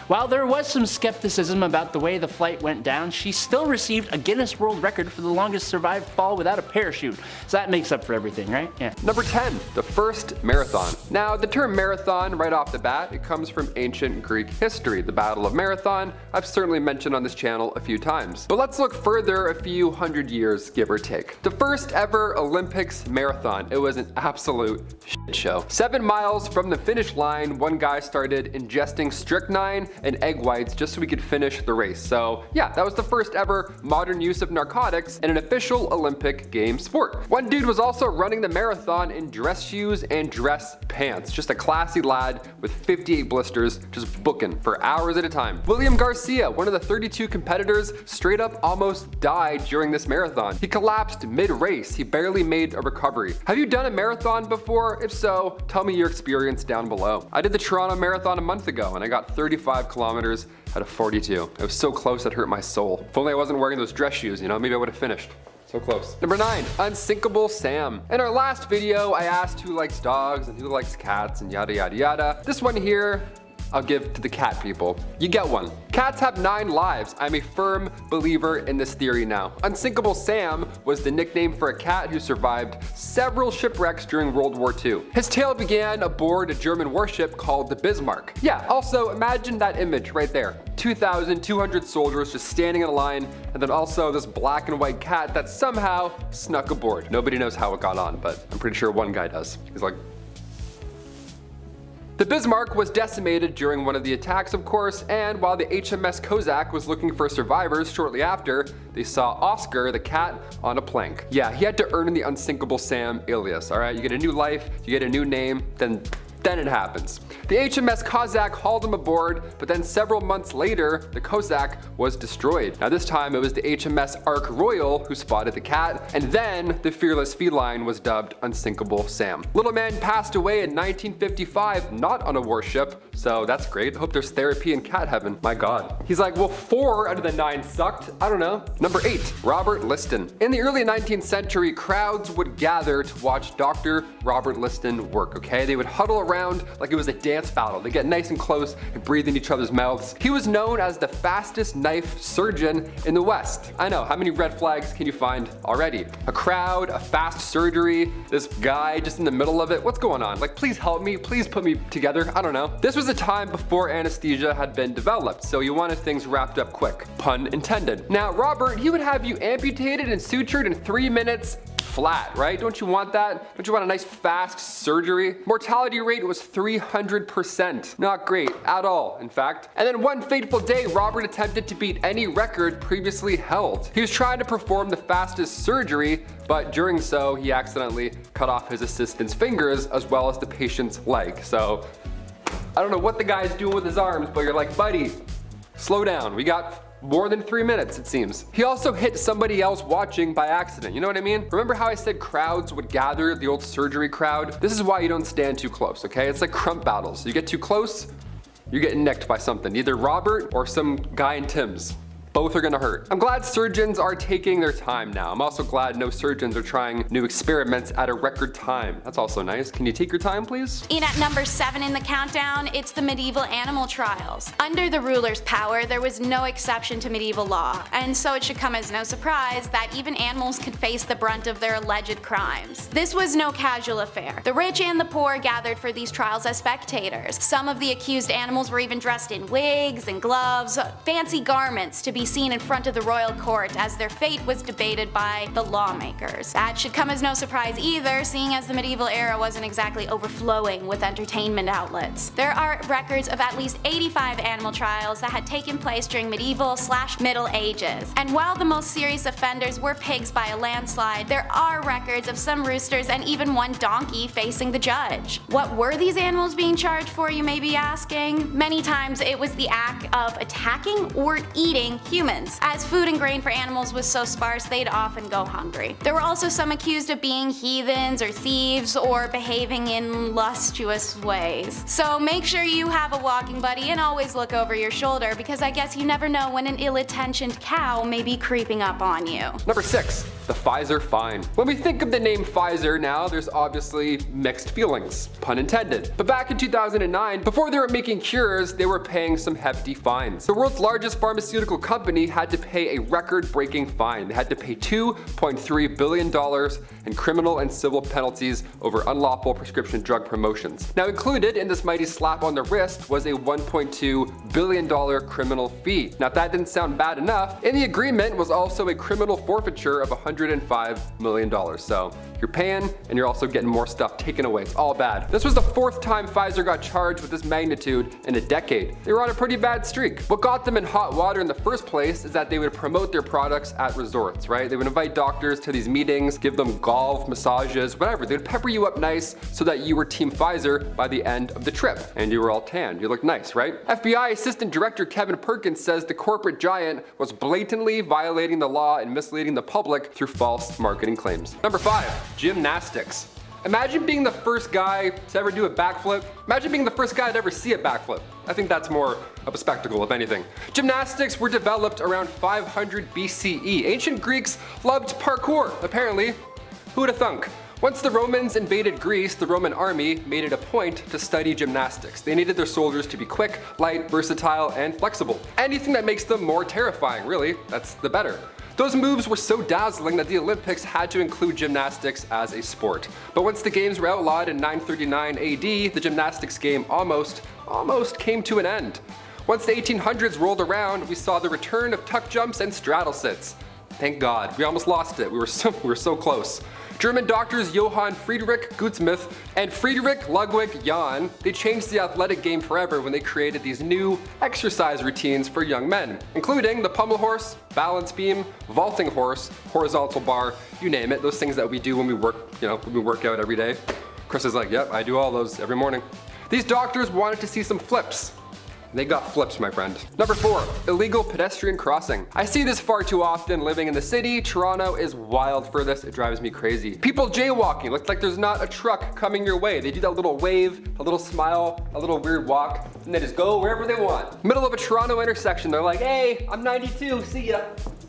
[SPEAKER 2] While there was some skepticism about the way the flight went down, she still received a Guinness World Record for the longest survived fall without a parachute. So that makes up for everything, right? Yeah.
[SPEAKER 1] Number 10, the first marathon. Now, the term marathon, right off the bat, it comes from ancient Greek history. The Battle of Marathon, I've certainly mentioned on this channel a few times. But let's look further a few hundred years, give or take. The first ever Olympics marathon. It was an absolute shit show. 7 miles from the finish line, one guy started ingesting strychnine and egg whites just so we could finish the race. So yeah, that was the first ever modern use of narcotics in an official Olympic game sport. One dude was also running the marathon in dress shoes and dress pants. Just a classy lad with 58 blisters, just booking for hours at a time. William Garcia, one of the 32 competitors, straight up almost died during this marathon. He collapsed mid-race. He barely made a recovery. Have you done a marathon before? If so, tell me your experience down below. I did the Toronto Marathon a month ago and I got 35 kilometers out of 42. It was so close it hurt my soul. If only I wasn't wearing those dress shoes, you know, maybe I would have finished. So close. Number 9, Unsinkable Sam. In our last video, I asked who likes dogs and who likes cats and yada yada yada. This one here, I'll give to the cat people. You get one. Cats have 9 lives. I'm a firm believer in this theory now. Unsinkable Sam was the nickname for a cat who survived several shipwrecks during World War II. His tale began aboard a German warship called the Bismarck. Yeah, also imagine that image right there. 2,200 soldiers just standing in a line, and then also this black and white cat that somehow snuck aboard. Nobody knows how it got on, but I'm pretty sure one guy does. He's like, the Bismarck was decimated during one of the attacks, of course, and while the HMS Kozak was looking for survivors shortly after, they saw Oscar the cat on a plank. Yeah, he had to earn the Unsinkable Sam alias, alright? You get a new life, you get a new name, then it happens. The HMS Kozak hauled him aboard, but then several months later, the Kozak was destroyed. Now this time it was the HMS Ark Royal who spotted the cat, and then the fearless feline was dubbed Unsinkable Sam. Little man passed away in 1955, not on a warship, so that's great. I hope there's therapy in cat heaven. My God. He's like, well, 4 out of the 9 sucked. I don't know. Number 8, Robert Liston. In the early 19th century, crowds would gather to watch Dr. Robert Liston work, okay? They would huddle around like it was a dance battle. They get nice and close and breathe in each other's mouths. He was known as the fastest knife surgeon in the West. I know, how many red flags can you find already? A crowd, a fast surgery, this guy just in the middle of it. What's going on? Like, please help me, please put me together. I don't know. This was a time before anesthesia had been developed, so you wanted things wrapped up quick. Pun intended. Now, Robert, he would have you amputated and sutured in 3 minutes flat, right? Don't you want that? Don't you want a nice fast surgery? Mortality rate was 300%. Not great at all, in fact. And then one fateful day, Robert attempted to beat any record previously held. He was trying to perform the fastest surgery, but during so, he accidentally cut off his assistant's fingers as well as the patient's leg. So, I don't know what the guy's doing with his arms, but you're like, buddy, slow down. We got more than 3 minutes, it seems. He also hit somebody else watching by accident, you know what I mean? Remember how I said crowds would gather, the old surgery crowd? This is why you don't stand too close, okay? It's like crump battles. You get too close, you're getting nicked by something. Either Robert or some guy in Tim's. Both are gonna hurt. I'm glad surgeons are taking their time now. I'm also glad no surgeons are trying new experiments at a record time. That's also nice. Can you take your time, please?
[SPEAKER 4] In at number 7 in the countdown, it's the medieval animal trials. Under the ruler's power, there was no exception to medieval law, and so it should come as no surprise that even animals could face the brunt of their alleged crimes. This was no casual affair. The rich and the poor gathered for these trials as spectators. Some of the accused animals were even dressed in wigs and gloves, fancy garments to be seen in front of the royal court as their fate was debated by the lawmakers. That should come as no surprise either, seeing as the medieval era wasn't exactly overflowing with entertainment outlets. There are records of at least 85 animal trials that had taken place during medieval/Middle Ages. And while the most serious offenders were pigs by a landslide, there are records of some roosters and even one donkey facing the judge. What were these animals being charged for, you may be asking? Many times it was the act of attacking or eating humans. As food and grain for animals was so sparse, they'd often go hungry. There were also some accused of being heathens or thieves or behaving in lustuous ways. So make sure you have a walking buddy and always look over your shoulder, because I guess you never know when an ill-intentioned cow may be creeping up on you.
[SPEAKER 1] Number 6, the Pfizer Fine. When we think of the name Pfizer now, there's obviously mixed feelings, pun intended. But back in 2009, before they were making cures, they were paying some hefty fines. The world's largest pharmaceutical company had to pay a record-breaking fine. They had to pay $2.3 billion in criminal and civil penalties over unlawful prescription drug promotions. Now included in this mighty slap on the wrist was a $1.2 billion criminal fee. Now if that didn't sound bad enough, in the agreement was also a criminal forfeiture of $105 million. So you're paying and you're also getting more stuff taken away. It's all bad. This was the 4th time Pfizer got charged with this magnitude in a decade. They were on a pretty bad streak. What got them in hot water in the first place is that they would promote their products at resorts, right? They would invite doctors to these meetings, give them golf, massages, whatever. They would pepper you up nice so that you were Team Pfizer by the end of the trip. And you were all tanned. You looked nice, right? FBI Assistant Director Kevin Perkins says the corporate giant was blatantly violating the law and misleading the public through false marketing claims. Number 5, gymnastics. Imagine being the first guy to ever do a backflip. Imagine being the first guy to ever see a backflip. I think that's more of a spectacle, if anything. Gymnastics were developed around 500 BCE. Ancient Greeks loved parkour, apparently. Who would have thunk? Once the Romans invaded Greece, the Roman army made it a point to study gymnastics. They needed their soldiers to be quick, light, versatile, and flexible. Anything that makes them more terrifying, really, that's the better. Those moves were so dazzling that the Olympics had to include gymnastics as a sport. But once the games were outlawed in 939 AD, the gymnastics game almost came to an end. Once the 1800s rolled around, we saw the return of tuck jumps and straddle sits. Thank God, we almost lost it. We were so close. German doctors Johann Friedrich Gutsmuth and Friedrich Ludwig Jahn, they changed the athletic game forever when they created these new exercise routines for young men, including the pommel horse, balance beam, vaulting horse, horizontal bar, you name it, those things that we do when we work, when we work out every day. Chris is like, yep, I do all those every morning. These doctors wanted to see some flips. They got flips, my friend. Number 4, illegal pedestrian crossing. I see this far too often living in the city. Toronto is wild for this. It drives me crazy. People jaywalking. Looks like there's not a truck coming your way. They do that little wave, a little smile, a little weird walk, and they just go wherever they want. Middle of a Toronto intersection, they're like, hey, I'm 92, see ya.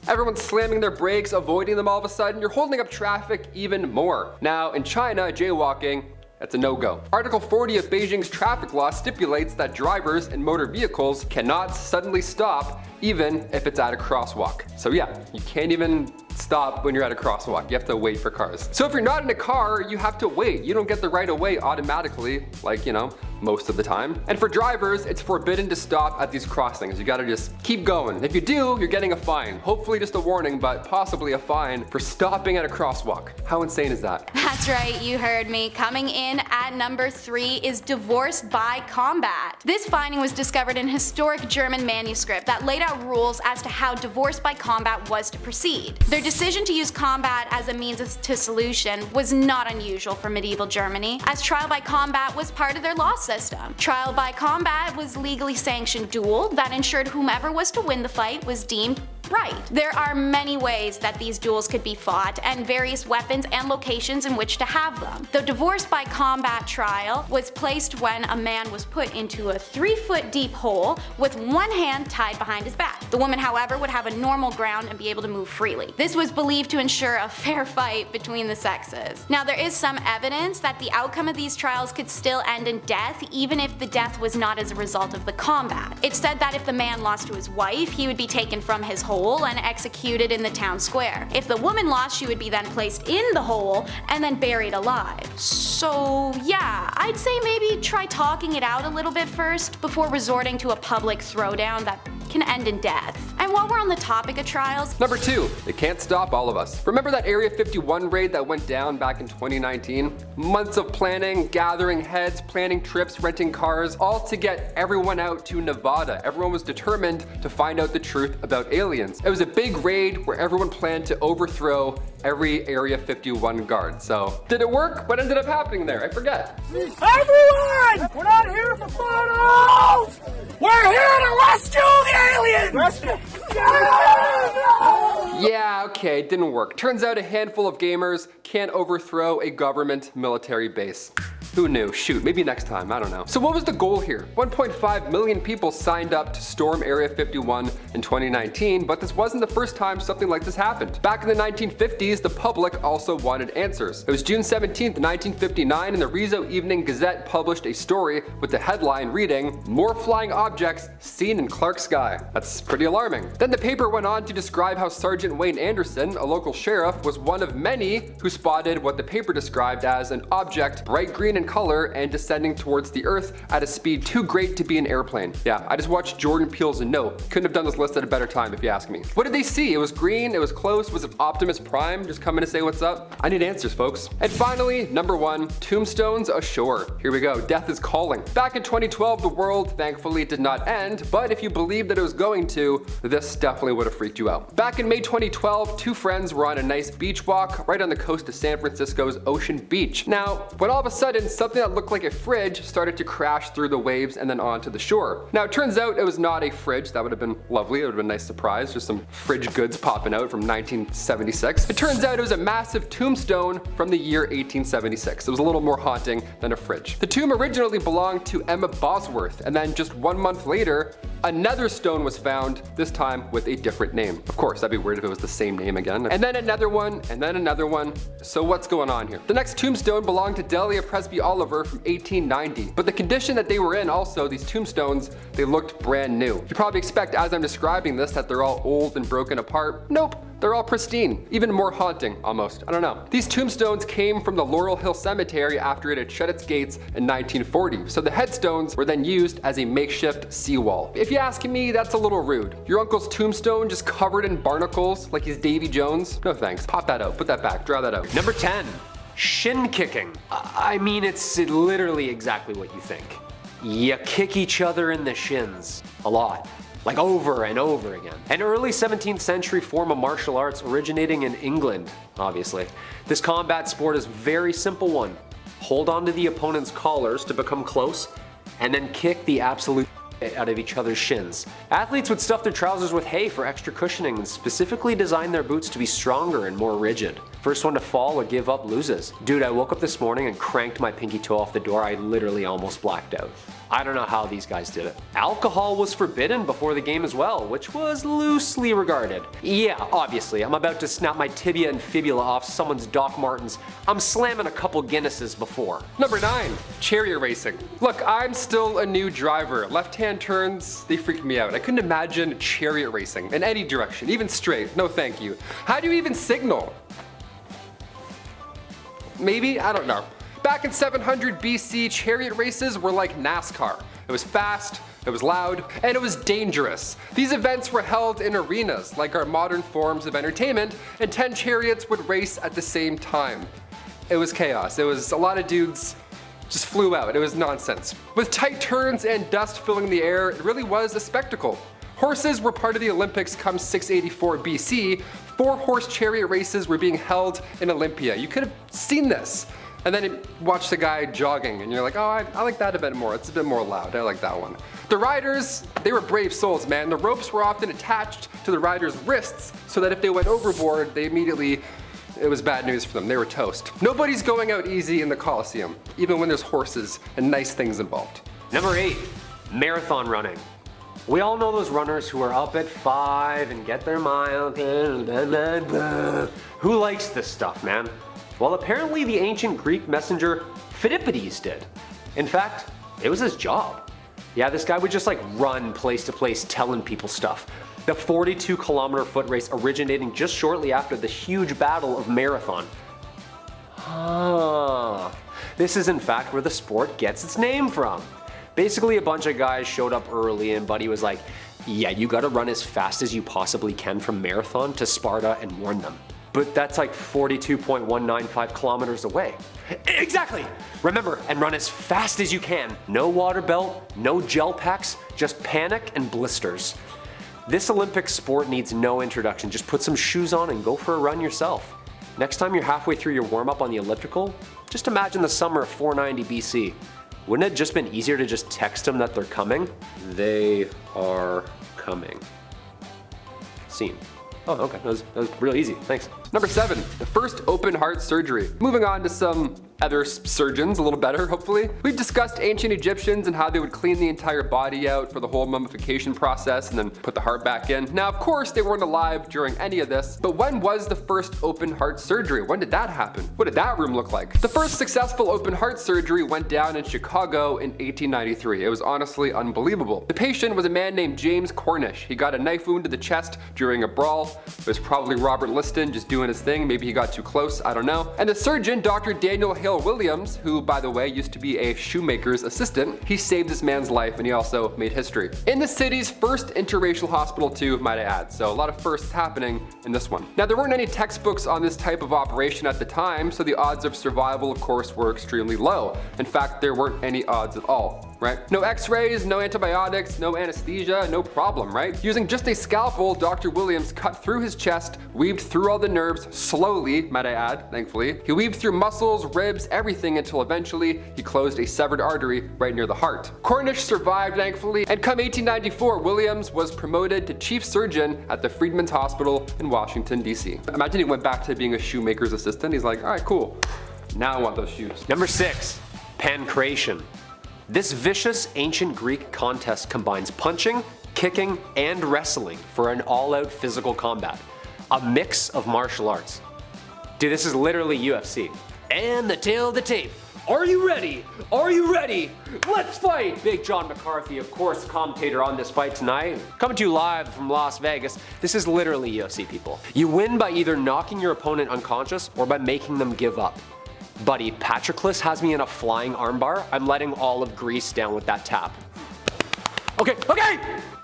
[SPEAKER 1] Everyone's slamming their brakes, avoiding them all of a sudden. You're holding up traffic even more. Now, in China, jaywalking, that's a no-go. Article 40 of Beijing's traffic law stipulates that drivers in motor vehicles cannot suddenly stop even if it's at a crosswalk. So yeah, you can't even stop when you're at a crosswalk. You have to wait for cars. So if you're not in a car, you have to wait. You don't get the right of way automatically, like, you know, most of the time. And for drivers, it's forbidden to stop at these crossings. You gotta just keep going. If you do, you're getting a fine. Hopefully just a warning, but possibly a fine for stopping at a crosswalk. How insane is that?
[SPEAKER 4] That's right, you heard me. Coming in at number 3 is divorce by combat. This finding was discovered in a historic German manuscript that laid out rules as to how divorce by combat was to proceed. Their decision to use combat as a means to solution was not unusual for medieval Germany, as trial by combat was part of their law system. Trial by combat was legally sanctioned duel that ensured whomever was to win the fight was deemed right. There are many ways that these duels could be fought and various weapons and locations in which to have them. The divorce by combat trial was placed when a man was put into a 3-foot deep hole with one hand tied behind his back. The woman, however, would have a normal ground and be able to move freely. This was believed to ensure a fair fight between the sexes. Now, there is some evidence that the outcome of these trials could still end in death, even if the death was not as a result of the combat. It's said that if the man lost to his wife, he would be taken from his hole and executed in the town square. If the woman lost, she would be then placed in the hole and then buried alive. So yeah, I'd say maybe try talking it out a little bit first before resorting to a public throwdown that can end in death. And while we're on the topic of trials,
[SPEAKER 1] Number 2, it can't stop all of us. Remember that Area 51 raid that went down back in 2019? Months of planning, gathering heads, planning trips, renting cars, all to get everyone out to Nevada. Everyone was determined to find out the truth about aliens. It was a big raid where everyone planned to overthrow every Area 51 guard. So, did it work? What ended up happening there? I forget.
[SPEAKER 5] Everyone! We're not here for photos! We're here to rescue the aliens! Rescue!
[SPEAKER 1] Yeah, okay, it didn't work. Turns out a handful of gamers can't overthrow a government military base. Who knew? Shoot, maybe next time, I don't know. So what was the goal here? 1.5 million people signed up to storm Area 51 in 2019, but this wasn't the first time something like this happened. Back in the 1950s, the public also wanted answers. It was June 17th, 1959, and the Rizzo Evening Gazette published a story with the headline reading, "More flying objects seen in Clark's sky." That's pretty alarming. Then the paper went on to describe how Sergeant Wayne Anderson, a local sheriff, was one of many who spotted what the paper described as an object bright green in color and descending towards the earth at a speed too great to be an airplane. Yeah, I just watched Jordan Peele's Nope. Couldn't have done this list at a better time if you ask me. What did they see? It was green, it was close, was it Optimus Prime just coming to say what's up? I need answers, folks. And finally, number 1, Tombstones Ashore. Here we go, death is calling. Back in 2012, the world thankfully did not end, but if you believed that it was going to, this definitely would have freaked you out. Back in May 2012, 2 friends were on a nice beach walk right on the coast of San Francisco's Ocean Beach. Now, when all of a sudden something that looked like a fridge started to crash through the waves and then onto the shore. Now it turns out it was not a fridge. That would have been lovely. It would have been a nice surprise. Just some fridge goods popping out from 1976. It turns out it was a massive tombstone from the year 1876. It was a little more haunting than a fridge. The tomb originally belonged to Emma Bosworth, and then just 1 month later, another stone was found, this time with a different name. Of course, that'd be weird if it was the same name again. And then another one, and then another one. So what's going on here? The next tombstone belonged to Delia Presby Oliver from 1890. But the condition that they were in also, these tombstones, they looked brand new. You probably expect as I'm describing this that they're all old and broken apart. Nope. They're all pristine, even more haunting almost. I don't know. These tombstones came from the Laurel Hill Cemetery after it had shut its gates in 1940. So the headstones were then used as a makeshift seawall. If you ask me, that's a little rude. Your uncle's tombstone just covered in barnacles like he's Davy Jones? No thanks. Pop that out, put that back, draw that out.
[SPEAKER 6] Number 10, Shin Kicking. I mean, it's literally exactly what you think. You kick each other in the shins a lot. Like over and over again. An early 17th century form of martial arts originating in England, obviously. This combat sport is a very simple one. Hold on to the opponent's collars to become close, and then kick the absolute out of each other's shins. Athletes would stuff their trousers with hay for extra cushioning and specifically design their boots to be stronger and more rigid. For First one to fall or give up loses. Dude, I woke up this morning and cranked my pinky toe off the door. I literally almost blacked out. I don't know how these guys did it. Alcohol was forbidden before the game as well, which was loosely regarded. Yeah, obviously, I'm about to snap my tibia and fibula off someone's Doc Martens. I'm slamming a couple Guinnesses before.
[SPEAKER 1] Number 9, Chariot Racing. Look, I'm still a new driver. Left-hand turns, they freak me out. I couldn't imagine chariot racing in any direction, even straight. No thank you. How do you even signal? Maybe? I don't know. Back in 700 BC, chariot races were like NASCAR. It was fast, it was loud, and it was dangerous. These events were held in arenas, like our modern forms of entertainment, and 10 chariots would race at the same time. It was chaos. It was a lot of dudes just flew out. It was nonsense. With tight turns and dust filling the air, it really was a spectacle. Horses were part of the Olympics come 684 BC. 4-horse chariot races were being held in Olympia. You could have seen this. And then you watch the guy jogging and you're like, oh, I like that a bit more. It's a bit more loud. I like that one. The riders, they were brave souls, man. The ropes were often attached to the riders' wrists so that if they went overboard, it was bad news for them. They were toast. Nobody's going out easy in the Colosseum, even when there's horses and nice things involved.
[SPEAKER 6] Number 8, marathon running. We all know those runners who are up at 5 and get their mile. Who likes this stuff, man? Well, apparently the ancient Greek messenger Phidippides did. In fact, it was his job. Yeah, this guy would just like run place to place telling people stuff. The 42-kilometer foot race originating just shortly after the huge battle of Marathon. This is in fact where the sport gets its name from. Basically, a bunch of guys showed up early and Buddy was like, yeah, you gotta run as fast as you possibly can from Marathon to Sparta and warn them. But that's like 42.195 kilometers away. Exactly! Remember, and run as fast as you can. No water belt, no gel packs, just panic and blisters. This Olympic sport needs no introduction. Just put some shoes on and go for a run yourself. Next time you're halfway through your warm-up on the elliptical, just imagine the summer of 490 BC. Wouldn't it have just been easier to just text them that they're coming? They are coming. Scene. Oh, okay, that was real easy, thanks.
[SPEAKER 1] Number 7, the first open heart surgery. Moving on to some other surgeons, a little better, hopefully. We've discussed ancient Egyptians and how they would clean the entire body out for the whole mummification process and then put the heart back in. Now, of course, they weren't alive during any of this, but when was the first open heart surgery? When did that happen? What did that room look like? The first successful open heart surgery went down in Chicago in 1893. It was honestly unbelievable. The patient was a man named James Cornish. He got a knife wound to the chest during a brawl. It was probably Robert Liston just doing his thing. Maybe he got too close, I don't know. And the surgeon, Dr. Daniel Hale Williams, who by the way used to be a shoemaker's assistant, he saved this man's life and he also made history. In the city's first interracial hospital too, might I add. So a lot of firsts happening in this one. Now there weren't any textbooks on this type of operation at the time, so the odds of survival of course were extremely low. In fact, there weren't any odds at all, right? No x-rays, no antibiotics, no anesthesia, no problem, right? Using just a scalpel, Dr. Williams cut through his chest, weaved through all the nerves slowly, might I add, thankfully. He weaved through muscles, ribs, everything until eventually he closed a severed artery right near the heart. Cornish survived, thankfully, and come 1894, Williams was promoted to chief surgeon at the Freedmen's Hospital in Washington, D.C. Imagine he went back to being a shoemaker's assistant. He's like, all right, cool. Now I want those shoes.
[SPEAKER 6] Number 6, pancration. This vicious ancient Greek contest combines punching, kicking, and wrestling for an all-out physical combat. A mix of martial arts. Dude, this is literally UFC. And the tail of the tape. Are you ready? Are you ready? Let's fight! Big John McCarthy, of course, commentator on this fight tonight. Coming to you live from Las Vegas. This is literally UFC, people. You win by either knocking your opponent unconscious or by making them give up. Buddy, Patroclus has me in a flying armbar. I'm letting all of Greece down with that tap. Okay.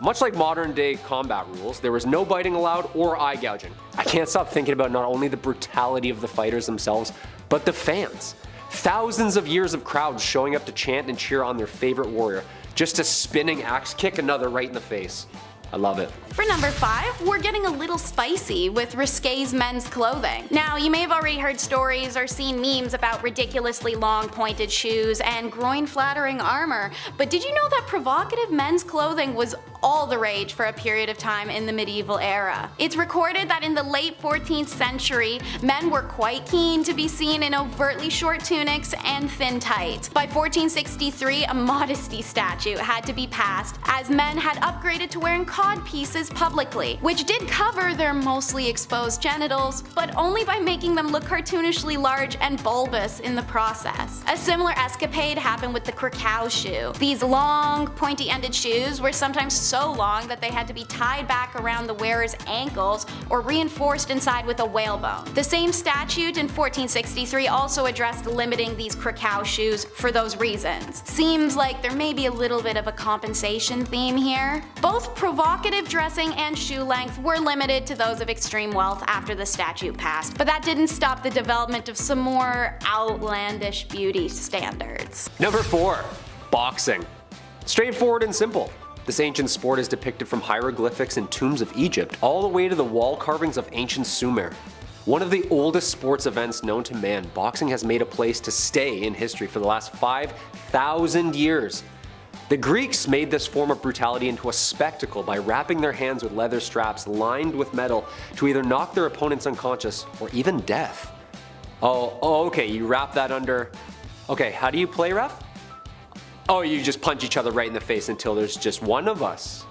[SPEAKER 6] Much like modern day combat rules, there was no biting allowed or eye gouging. I can't stop thinking about not only the brutality of the fighters themselves, but the fans. Thousands of years of crowds showing up to chant and cheer on their favorite warrior, just to spinning axe kick another right in the face. I love it.
[SPEAKER 4] For number 5, we're getting a little spicy with risqué men's clothing. Now, you may have already heard stories or seen memes about ridiculously long pointed shoes and groin-flattering armor, but did you know that provocative men's clothing was all the rage for a period of time in the medieval era. It's recorded that in the late 14th century, men were quite keen to be seen in overtly short tunics and thin tights. By 1463, a modesty statute had to be passed, as men had upgraded to wearing cod pieces publicly, which did cover their mostly exposed genitals, but only by making them look cartoonishly large and bulbous in the process. A similar escapade happened with the Krakow shoe. These long, pointy-ended shoes were sometimes so long that they had to be tied back around the wearer's ankles or reinforced inside with a whalebone. The same statute in 1463 also addressed limiting these Krakow shoes for those reasons. Seems like there may be a little bit of a compensation theme here. Both provocative dressing and shoe length were limited to those of extreme wealth after the statute passed, but that didn't stop the development of some more outlandish beauty standards.
[SPEAKER 6] Number 4. Boxing. Straightforward and simple. This ancient sport is depicted from hieroglyphics and tombs of Egypt all the way to the wall carvings of ancient Sumer. One of the oldest sports events known to man, boxing has made a place to stay in history for the last 5,000 years. The Greeks made this form of brutality into a spectacle by wrapping their hands with leather straps lined with metal to either knock their opponents unconscious or even death. Oh, okay, you wrap that under... Okay, how do you play, ref? Oh, you just punch each other right in the face until there's just one of us.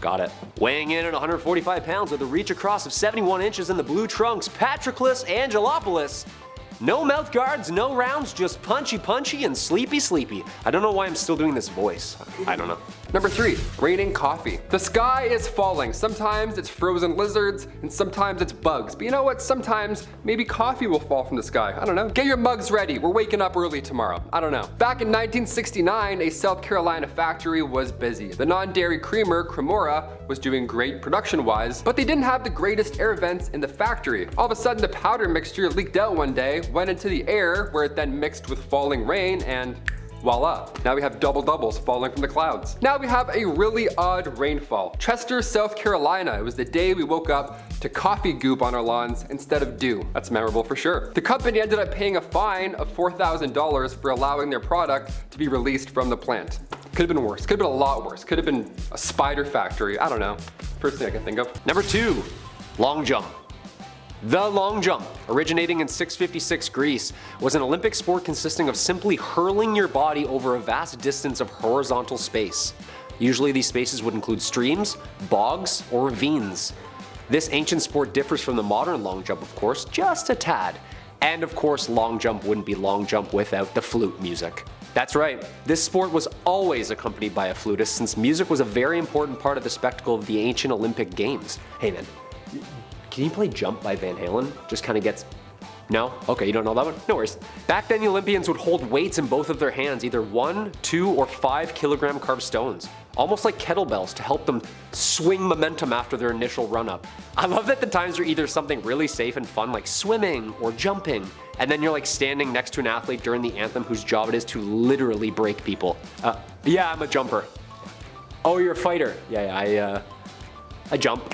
[SPEAKER 6] Got it. Weighing in at 145 pounds with a reach across of 71 inches in the blue trunks, Patroclus Angelopoulos. No mouth guards, no rounds, just punchy and sleepy. I don't know why I'm still doing this voice. I don't know.
[SPEAKER 1] Number 3, raining coffee. The sky is falling. Sometimes it's frozen lizards and sometimes it's bugs. But you know what? Sometimes maybe coffee will fall from the sky. I don't know. Get your mugs ready. We're waking up early tomorrow. I don't know. Back in 1969, a South Carolina factory was busy. The non-dairy creamer, Cremora, was doing great production-wise, but they didn't have the greatest air vents in the factory. All of a sudden, the powder mixture leaked out one day, went into the air, where it then mixed with falling rain, and voila. Now we have double doubles falling from the clouds. Now we have a really odd rainfall. Chester, South Carolina. It was the day we woke up to coffee goop on our lawns instead of dew. That's memorable for sure. The company ended up paying a fine of $4,000 for allowing their product to be released from the plant. Could have been worse. Could have been a lot worse. Could have been a spider factory. I don't know. First thing I can think of.
[SPEAKER 6] Number 2, long jump. The long jump, originating in 656 Greece, was an Olympic sport consisting of simply hurling your body over a vast distance of horizontal space. Usually these spaces would include streams, bogs, or ravines. This ancient sport differs from the modern long jump, of course, just a tad. And of course, long jump wouldn't be long jump without the flute music. That's right, this sport was always accompanied by a flutist since music was a very important part of the spectacle of the ancient Olympic Games. Hey man, can you play Jump by Van Halen? Just kind of gets... No? Okay, you don't know that one? No worries. Back then, the Olympians would hold weights in both of their hands, either 1, 2, or 5 kilogram carved stones, almost like kettlebells to help them swing momentum after their initial run-up. I love that the times are either something really safe and fun like swimming or jumping, and then you're like standing next to an athlete during the anthem whose job it is to literally break people. Yeah, I'm a jumper. Oh, you're a fighter. Yeah, I jump.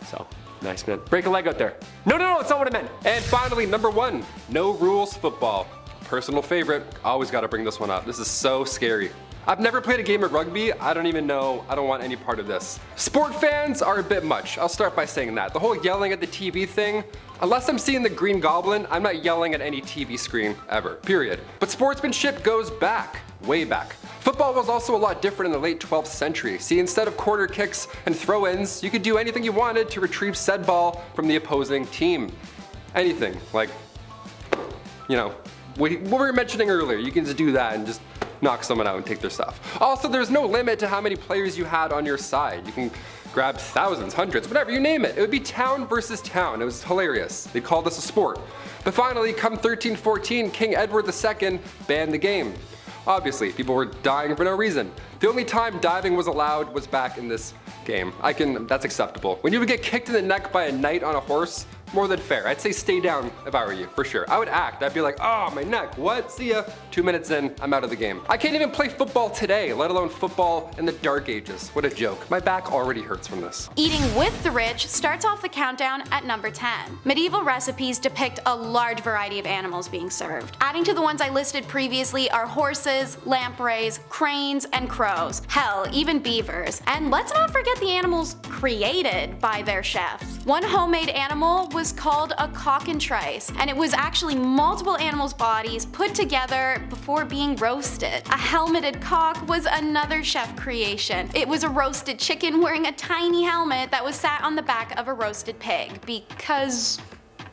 [SPEAKER 6] So... Nice, man. Break a leg out there. No, it's not what I meant.
[SPEAKER 1] And finally, number 1, no rules football. Personal favorite. Always gotta bring this one up. This is so scary. I've never played a game of rugby. I don't even know. I don't want any part of this. Sport fans are a bit much. I'll start by saying that. The whole yelling at the TV thing, unless I'm seeing the Green Goblin, I'm not yelling at any TV screen ever, period. But sportsmanship goes back, way back. Football was also a lot different in the late 12th century. See, instead of quarter kicks and throw-ins, you could do anything you wanted to retrieve said ball from the opposing team. Anything, like, you know, what we were mentioning earlier, you can just do that and just knock someone out and take their stuff. Also, there's no limit to how many players you had on your side. You can grab thousands, hundreds, whatever, you name it. It would be town versus town. It was hilarious. They called this a sport. But finally, come 1314, King Edward II banned the game. Obviously, people were dying for no reason. The only time diving was allowed was back in this game. That's acceptable. When you would get kicked in the neck by a knight on a horse, more than fair. I'd say stay down if I were you, for sure. I would act. I'd be like, oh, my neck, what? See ya. 2 minutes in, I'm out of the game. I can't even play football today, let alone football in the dark ages. What a joke. My back already hurts from this.
[SPEAKER 4] Eating with the rich starts off the countdown at number 10. Medieval recipes depict a large variety of animals being served. Adding to the ones I listed previously are horses, lampreys, cranes, and crows. Hell, even beavers. And let's not forget the animals created by their chefs. One homemade animal was called a cockatrice, and it was actually multiple animals' bodies put together before being roasted. A helmeted cock was another chef creation. It was a roasted chicken wearing a tiny helmet that was sat on the back of a roasted pig, because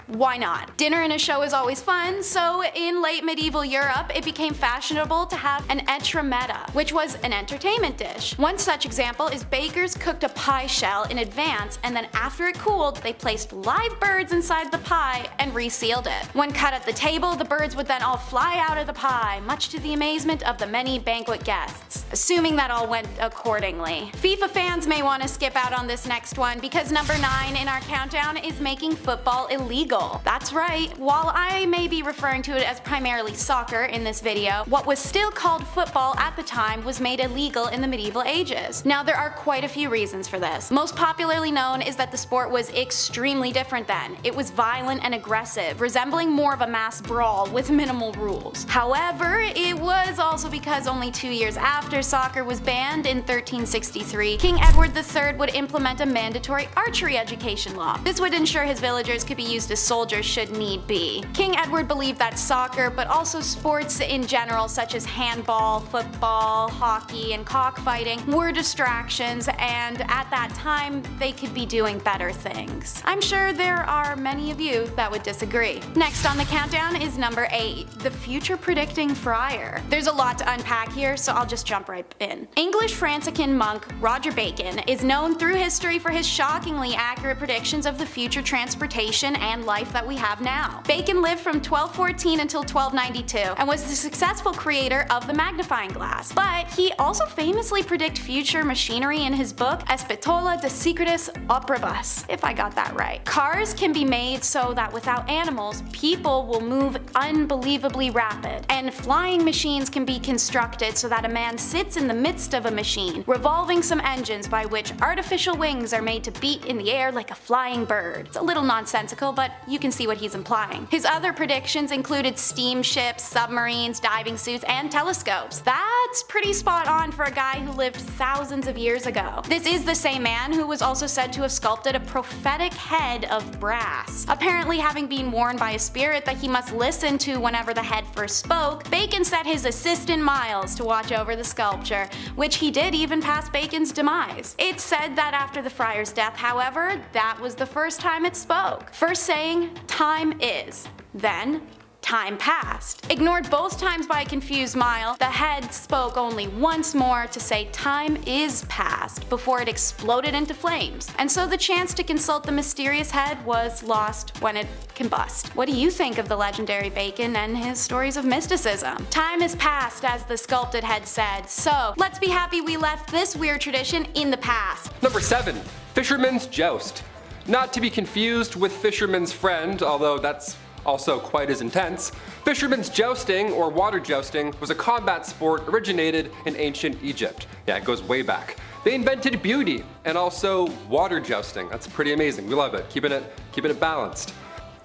[SPEAKER 4] why not? Dinner in a show is always fun, so in late medieval Europe, it became fashionable to have an entremetta, which was an entertainment dish. One such example is bakers cooked a pie shell in advance, and then after it cooled, they placed live birds inside the pie and resealed it. When cut at the table, the birds would then all fly out of the pie, much to the amazement of the many banquet guests, assuming that all went accordingly. FIFA fans may want to skip out on this next one, because number 9 in our countdown is making football illegal. That's right, while I may be referring to it as primarily soccer in this video, what was still called football at the time was made illegal in the medieval ages. Now there are quite a few reasons for this. Most popularly known is that the sport was extremely different then. It was violent and aggressive, resembling more of a mass brawl with minimal rules. However, it was also because only 2 years after soccer was banned in 1363, King Edward III would implement a mandatory archery education law. This would ensure his villagers could be used as soldiers should need be. King Edward believed that soccer, but also sports in general such as handball, football, hockey, and cockfighting were distractions, and at that time they could be doing better things. I'm sure there are many of you that would disagree. Next on the countdown is number 8, the future predicting friar. There's a lot to unpack here, so I'll just jump right in. English Franciscan monk Roger Bacon is known through history for his shockingly accurate predictions of the future transportation and life that we have now. Bacon lived from 1214 until 1292 and was the successful creator of the magnifying glass. But he also famously predicted future machinery in his book Espitola de Secretis Operibus, if I got that right. Cars can be made so that without animals, people will move unbelievably rapid, and flying machines can be constructed so that a man sits in the midst of a machine, revolving some engines by which artificial wings are made to beat in the air like a flying bird. It's a little nonsensical, but you can see what he's implying. His other predictions included steamships, submarines, diving suits, and telescopes. That's pretty spot on for a guy who lived thousands of years ago. This is the same man who was also said to have sculpted a prophetic head of brass. Apparently, having been warned by a spirit that he must listen to whenever the head first spoke, Bacon set his assistant Miles to watch over the sculpture, which he did even past Bacon's demise. It's said that after the friar's death, however, that was the first time it spoke. First saying, "Time is," then time passed. Ignored both times by a confused Mile, the head spoke only once more to say time is past before it exploded into flames, and so the chance to consult the mysterious head was lost when it combust. What do you think of the legendary Bacon and his stories of mysticism? Time is past, as the sculpted head said, so let's be happy we left this weird tradition in the past.
[SPEAKER 1] Number 7, Fisherman's Joust. Not to be confused with Fisherman's Friend, although that's also quite as intense. Fisherman's jousting, or water jousting, was a combat sport originated in ancient Egypt. Yeah, it goes way back. They invented beauty and also water jousting. That's pretty amazing. We love it. Keeping it balanced.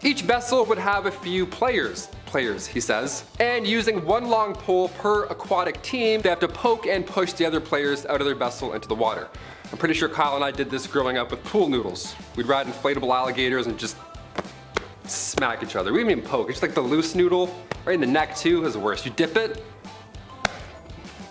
[SPEAKER 1] Each vessel would have a few players, he says, and using one long pole per aquatic team, they have to poke and push the other players out of their vessel into the water. I'm pretty sure Kyle and I did this growing up with pool noodles. We'd ride inflatable alligators and just smack each other. We didn't even poke. It's like the loose noodle, right in the neck too, is the worst. You dip it,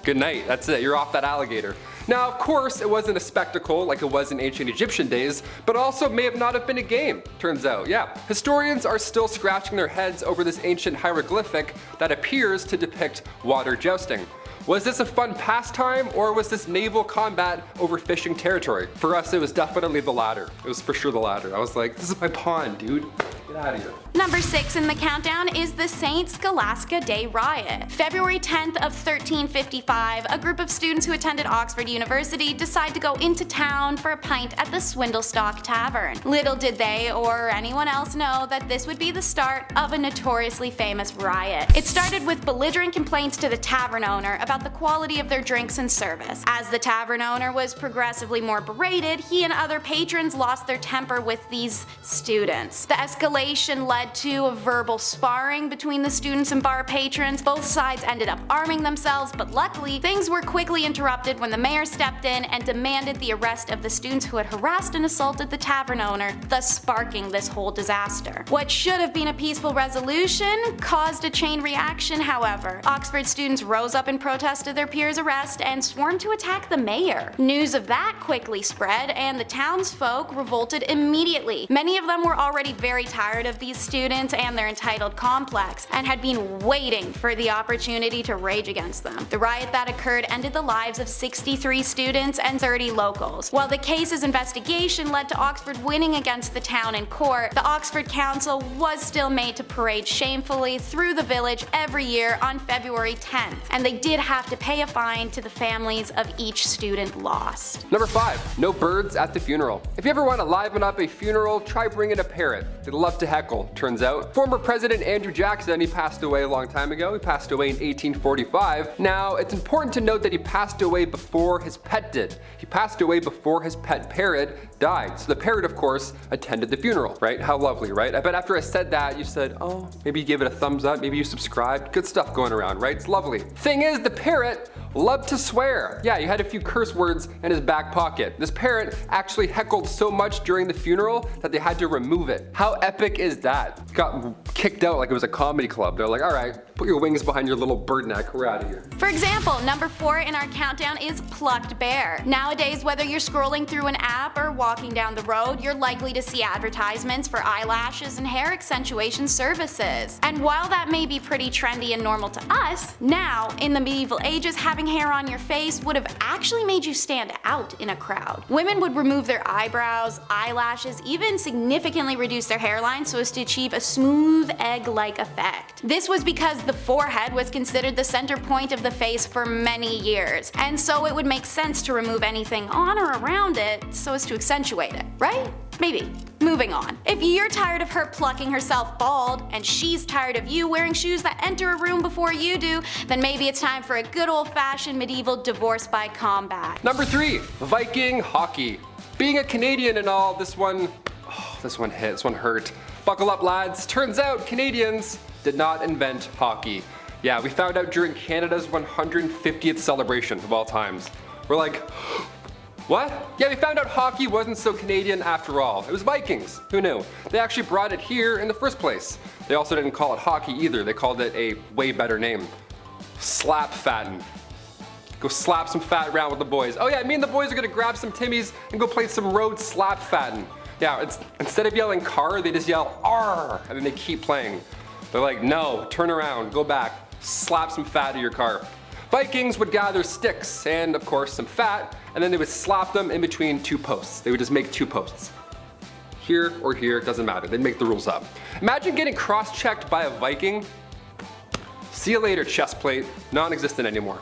[SPEAKER 1] good night, that's it, you're off that alligator. Now, of course, it wasn't a spectacle like it was in ancient Egyptian days, but also may have been a game, turns out, yeah. Historians are still scratching their heads over this ancient hieroglyphic that appears to depict water jousting. Was this a fun pastime, or was this naval combat over fishing territory? For us, it was definitely the latter. It was for sure the latter. I was like, this is my pond, dude. Get out of here.
[SPEAKER 4] Number 6 in the countdown is the St. Scholastica Day Riot. February 10th of 1355, a group of students who attended Oxford University decide to go into town for a pint at the Swindlestock Tavern. Little did they or anyone else know that this would be the start of a notoriously famous riot. It started with belligerent complaints to the tavern owner about the quality of their drinks and service. As the tavern owner was progressively more berated, he and other patrons lost their temper with these students. The escalation led to a verbal sparring between the students and bar patrons. Both sides ended up arming themselves, but luckily, things were quickly interrupted when the mayor stepped in and demanded the arrest of the students who had harassed and assaulted the tavern owner, thus sparking this whole disaster. What should have been a peaceful resolution caused a chain reaction, however. Oxford students rose up in protest of their peers' arrest and swarmed to attack the mayor. News of that quickly spread, and the townsfolk revolted immediately. Many of them were already very tired of these students and their entitled complex, and had been waiting for the opportunity to rage against them. The riot that occurred ended the lives of 63 students and 30 locals. While the case's investigation led to Oxford winning against the town in court, the Oxford Council was still made to parade shamefully through the village every year on February 10th, and they did have to pay a fine to the families of each student lost.
[SPEAKER 1] Number 5, no birds at the funeral. If you ever want to liven up a funeral, try bringing a parrot. They love to heckle, turns out. Former President Andrew Jackson, he passed away a long time ago. He passed away in 1845. Now, it's important to note that he passed away before his pet did. He passed away before his pet parrot died. So the parrot, of course, attended the funeral, right? How lovely, right? I bet after I said that, you said, oh, maybe you gave it a thumbs up, maybe you subscribed. Good stuff going around, right? It's lovely. Thing is, the parrot loved to swear. Yeah, he had a few curse words in his back pocket. This parrot actually heckled so much during the funeral that they had to remove it. How epic is that? Got kicked out like it was a comedy club. They're like, all right, put your wings behind your little bird neck, we're out of here.
[SPEAKER 4] For example, number 4 in our countdown is Plucked Bear. Nowadays, whether you're scrolling through an app or walking down the road, you're likely to see advertisements for eyelashes and hair accentuation services. And while that may be pretty trendy and normal to us, now, in the medieval ages, having hair on your face would have actually made you stand out in a crowd. Women would remove their eyebrows, eyelashes, even significantly reduce their hairline so as to achieve a smooth egg-like effect. This was because the forehead was considered the center point of the face for many years, and so it would make sense to remove anything on or around it so as to accentuate it, right? Maybe. Moving on. If you're tired of her plucking herself bald, and she's tired of you wearing shoes that enter a room before you do, then maybe it's time for a good old-fashioned medieval divorce by combat.
[SPEAKER 1] Number 3, Viking hockey. Being a Canadian and all, this one hit, this one hurt. Buckle up, lads. Turns out Canadians did not invent hockey. Yeah, we found out during Canada's 150th celebration of all times. We're like, what? Yeah, we found out hockey wasn't so Canadian after all. It was Vikings. Who knew? They actually brought it here in the first place. They also didn't call it hockey either. They called it a way better name. Slap fatten. Go slap some fat around with the boys. Oh yeah, me and the boys are gonna grab some Timmies and go play some road slap fatten. Yeah, instead of yelling car, they just yell "arr" and then they keep playing. They're like, no, turn around, go back, slap some fat to your car. Vikings would gather sticks and, of course, some fat, and then they would slap them in between 2 posts. They would just make 2 posts. Here or here, doesn't matter. They'd make the rules up. Imagine getting cross-checked by a Viking. See you later, chest plate. Non-existent anymore.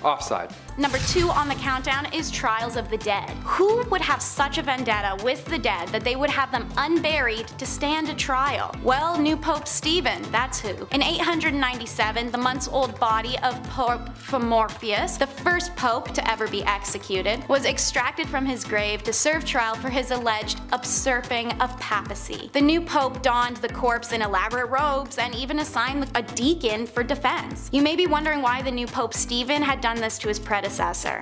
[SPEAKER 1] Offside.
[SPEAKER 4] Number 2 on the countdown is Trials of the Dead. Who would have such a vendetta with the dead that they would have them unburied to stand a trial? Well, new Pope Stephen, that's who. In 897, the months-old body of Pope Phomorphius, the first pope to ever be executed, was extracted from his grave to serve trial for his alleged usurping of papacy. The new pope donned the corpse in elaborate robes and even assigned a deacon for defense. You may be wondering why the new Pope Stephen had done this to his predecessor.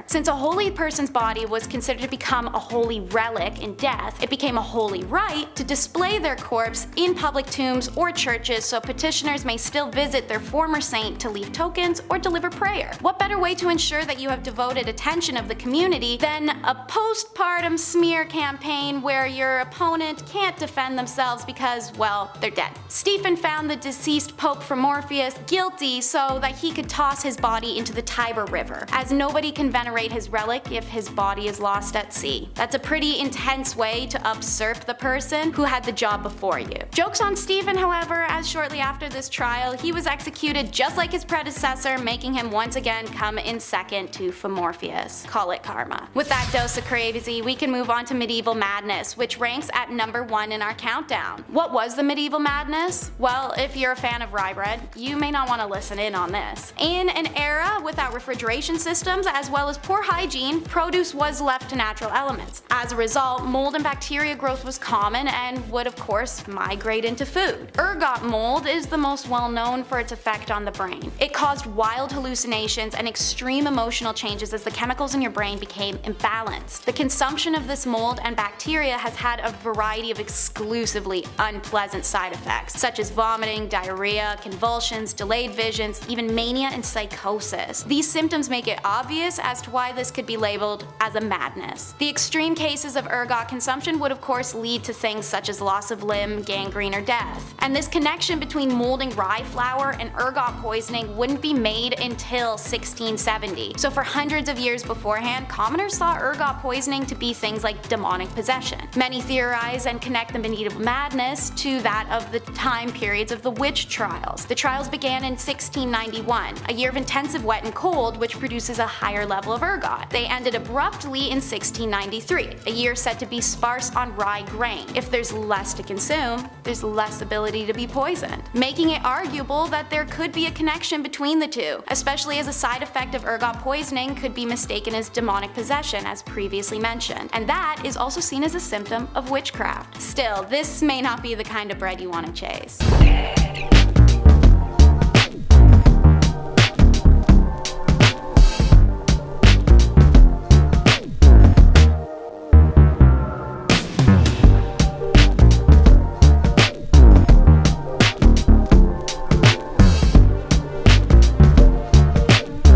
[SPEAKER 4] Since a holy person's body was considered to become a holy relic in death, it became a holy rite to display their corpse in public tombs or churches so petitioners may still visit their former saint to leave tokens or deliver prayer. What better way to ensure that you have devoted attention of the community than a postpartum smear campaign where your opponent can't defend themselves because, well, they're dead. Stephen found the deceased Pope Phomorphius guilty so that he could toss his body into the Tiber river, as nobody can venerate his relic if his body is lost at sea. That's a pretty intense way to usurp the person who had the job before you. Joke's on Stephen, however, as shortly after this trial, he was executed just like his predecessor, making him once again come in second to Morpheus. Call it karma. With that dose of crazy, we can move on to medieval madness, which ranks at number 1 in our countdown. What was the medieval madness? Well, if you're a fan of rye bread, you may not want to listen in on this. In an era without refrigeration systems as well as poor hygiene, produce was left to natural elements. As a result, mold and bacteria growth was common and would of course migrate into food. Ergot mold is the most well known for its effect on the brain. It caused wild hallucinations and extreme emotional changes as the chemicals in your brain became imbalanced. The consumption of this mold and bacteria has had a variety of exclusively unpleasant side effects, such as vomiting, diarrhea, convulsions, delayed visions, even mania and psychosis. These symptoms make it obvious as to why this could be labeled as a madness. The extreme cases of ergot consumption would of course lead to things such as loss of limb, gangrene, or death. And this connection between molding rye flour and ergot poisoning wouldn't be made until 1670. So for hundreds of years beforehand, commoners saw ergot poisoning to be things like demonic possession. Many theorize and connect the medieval madness to that of the time periods of the witch trials. The trials began in 1691, a year of intensive wet and cold, which produces a higher level of ergot. They ended abruptly in 1693, a year said to be sparse on rye grain. If there's less to consume, there's less ability to be poisoned, making it arguable that there could be a connection between the two, especially as a side effect of ergot poisoning could be mistaken as demonic possession, as previously mentioned, and that is also seen as a symptom of witchcraft. Still, this may not be the kind of bread you want to chase.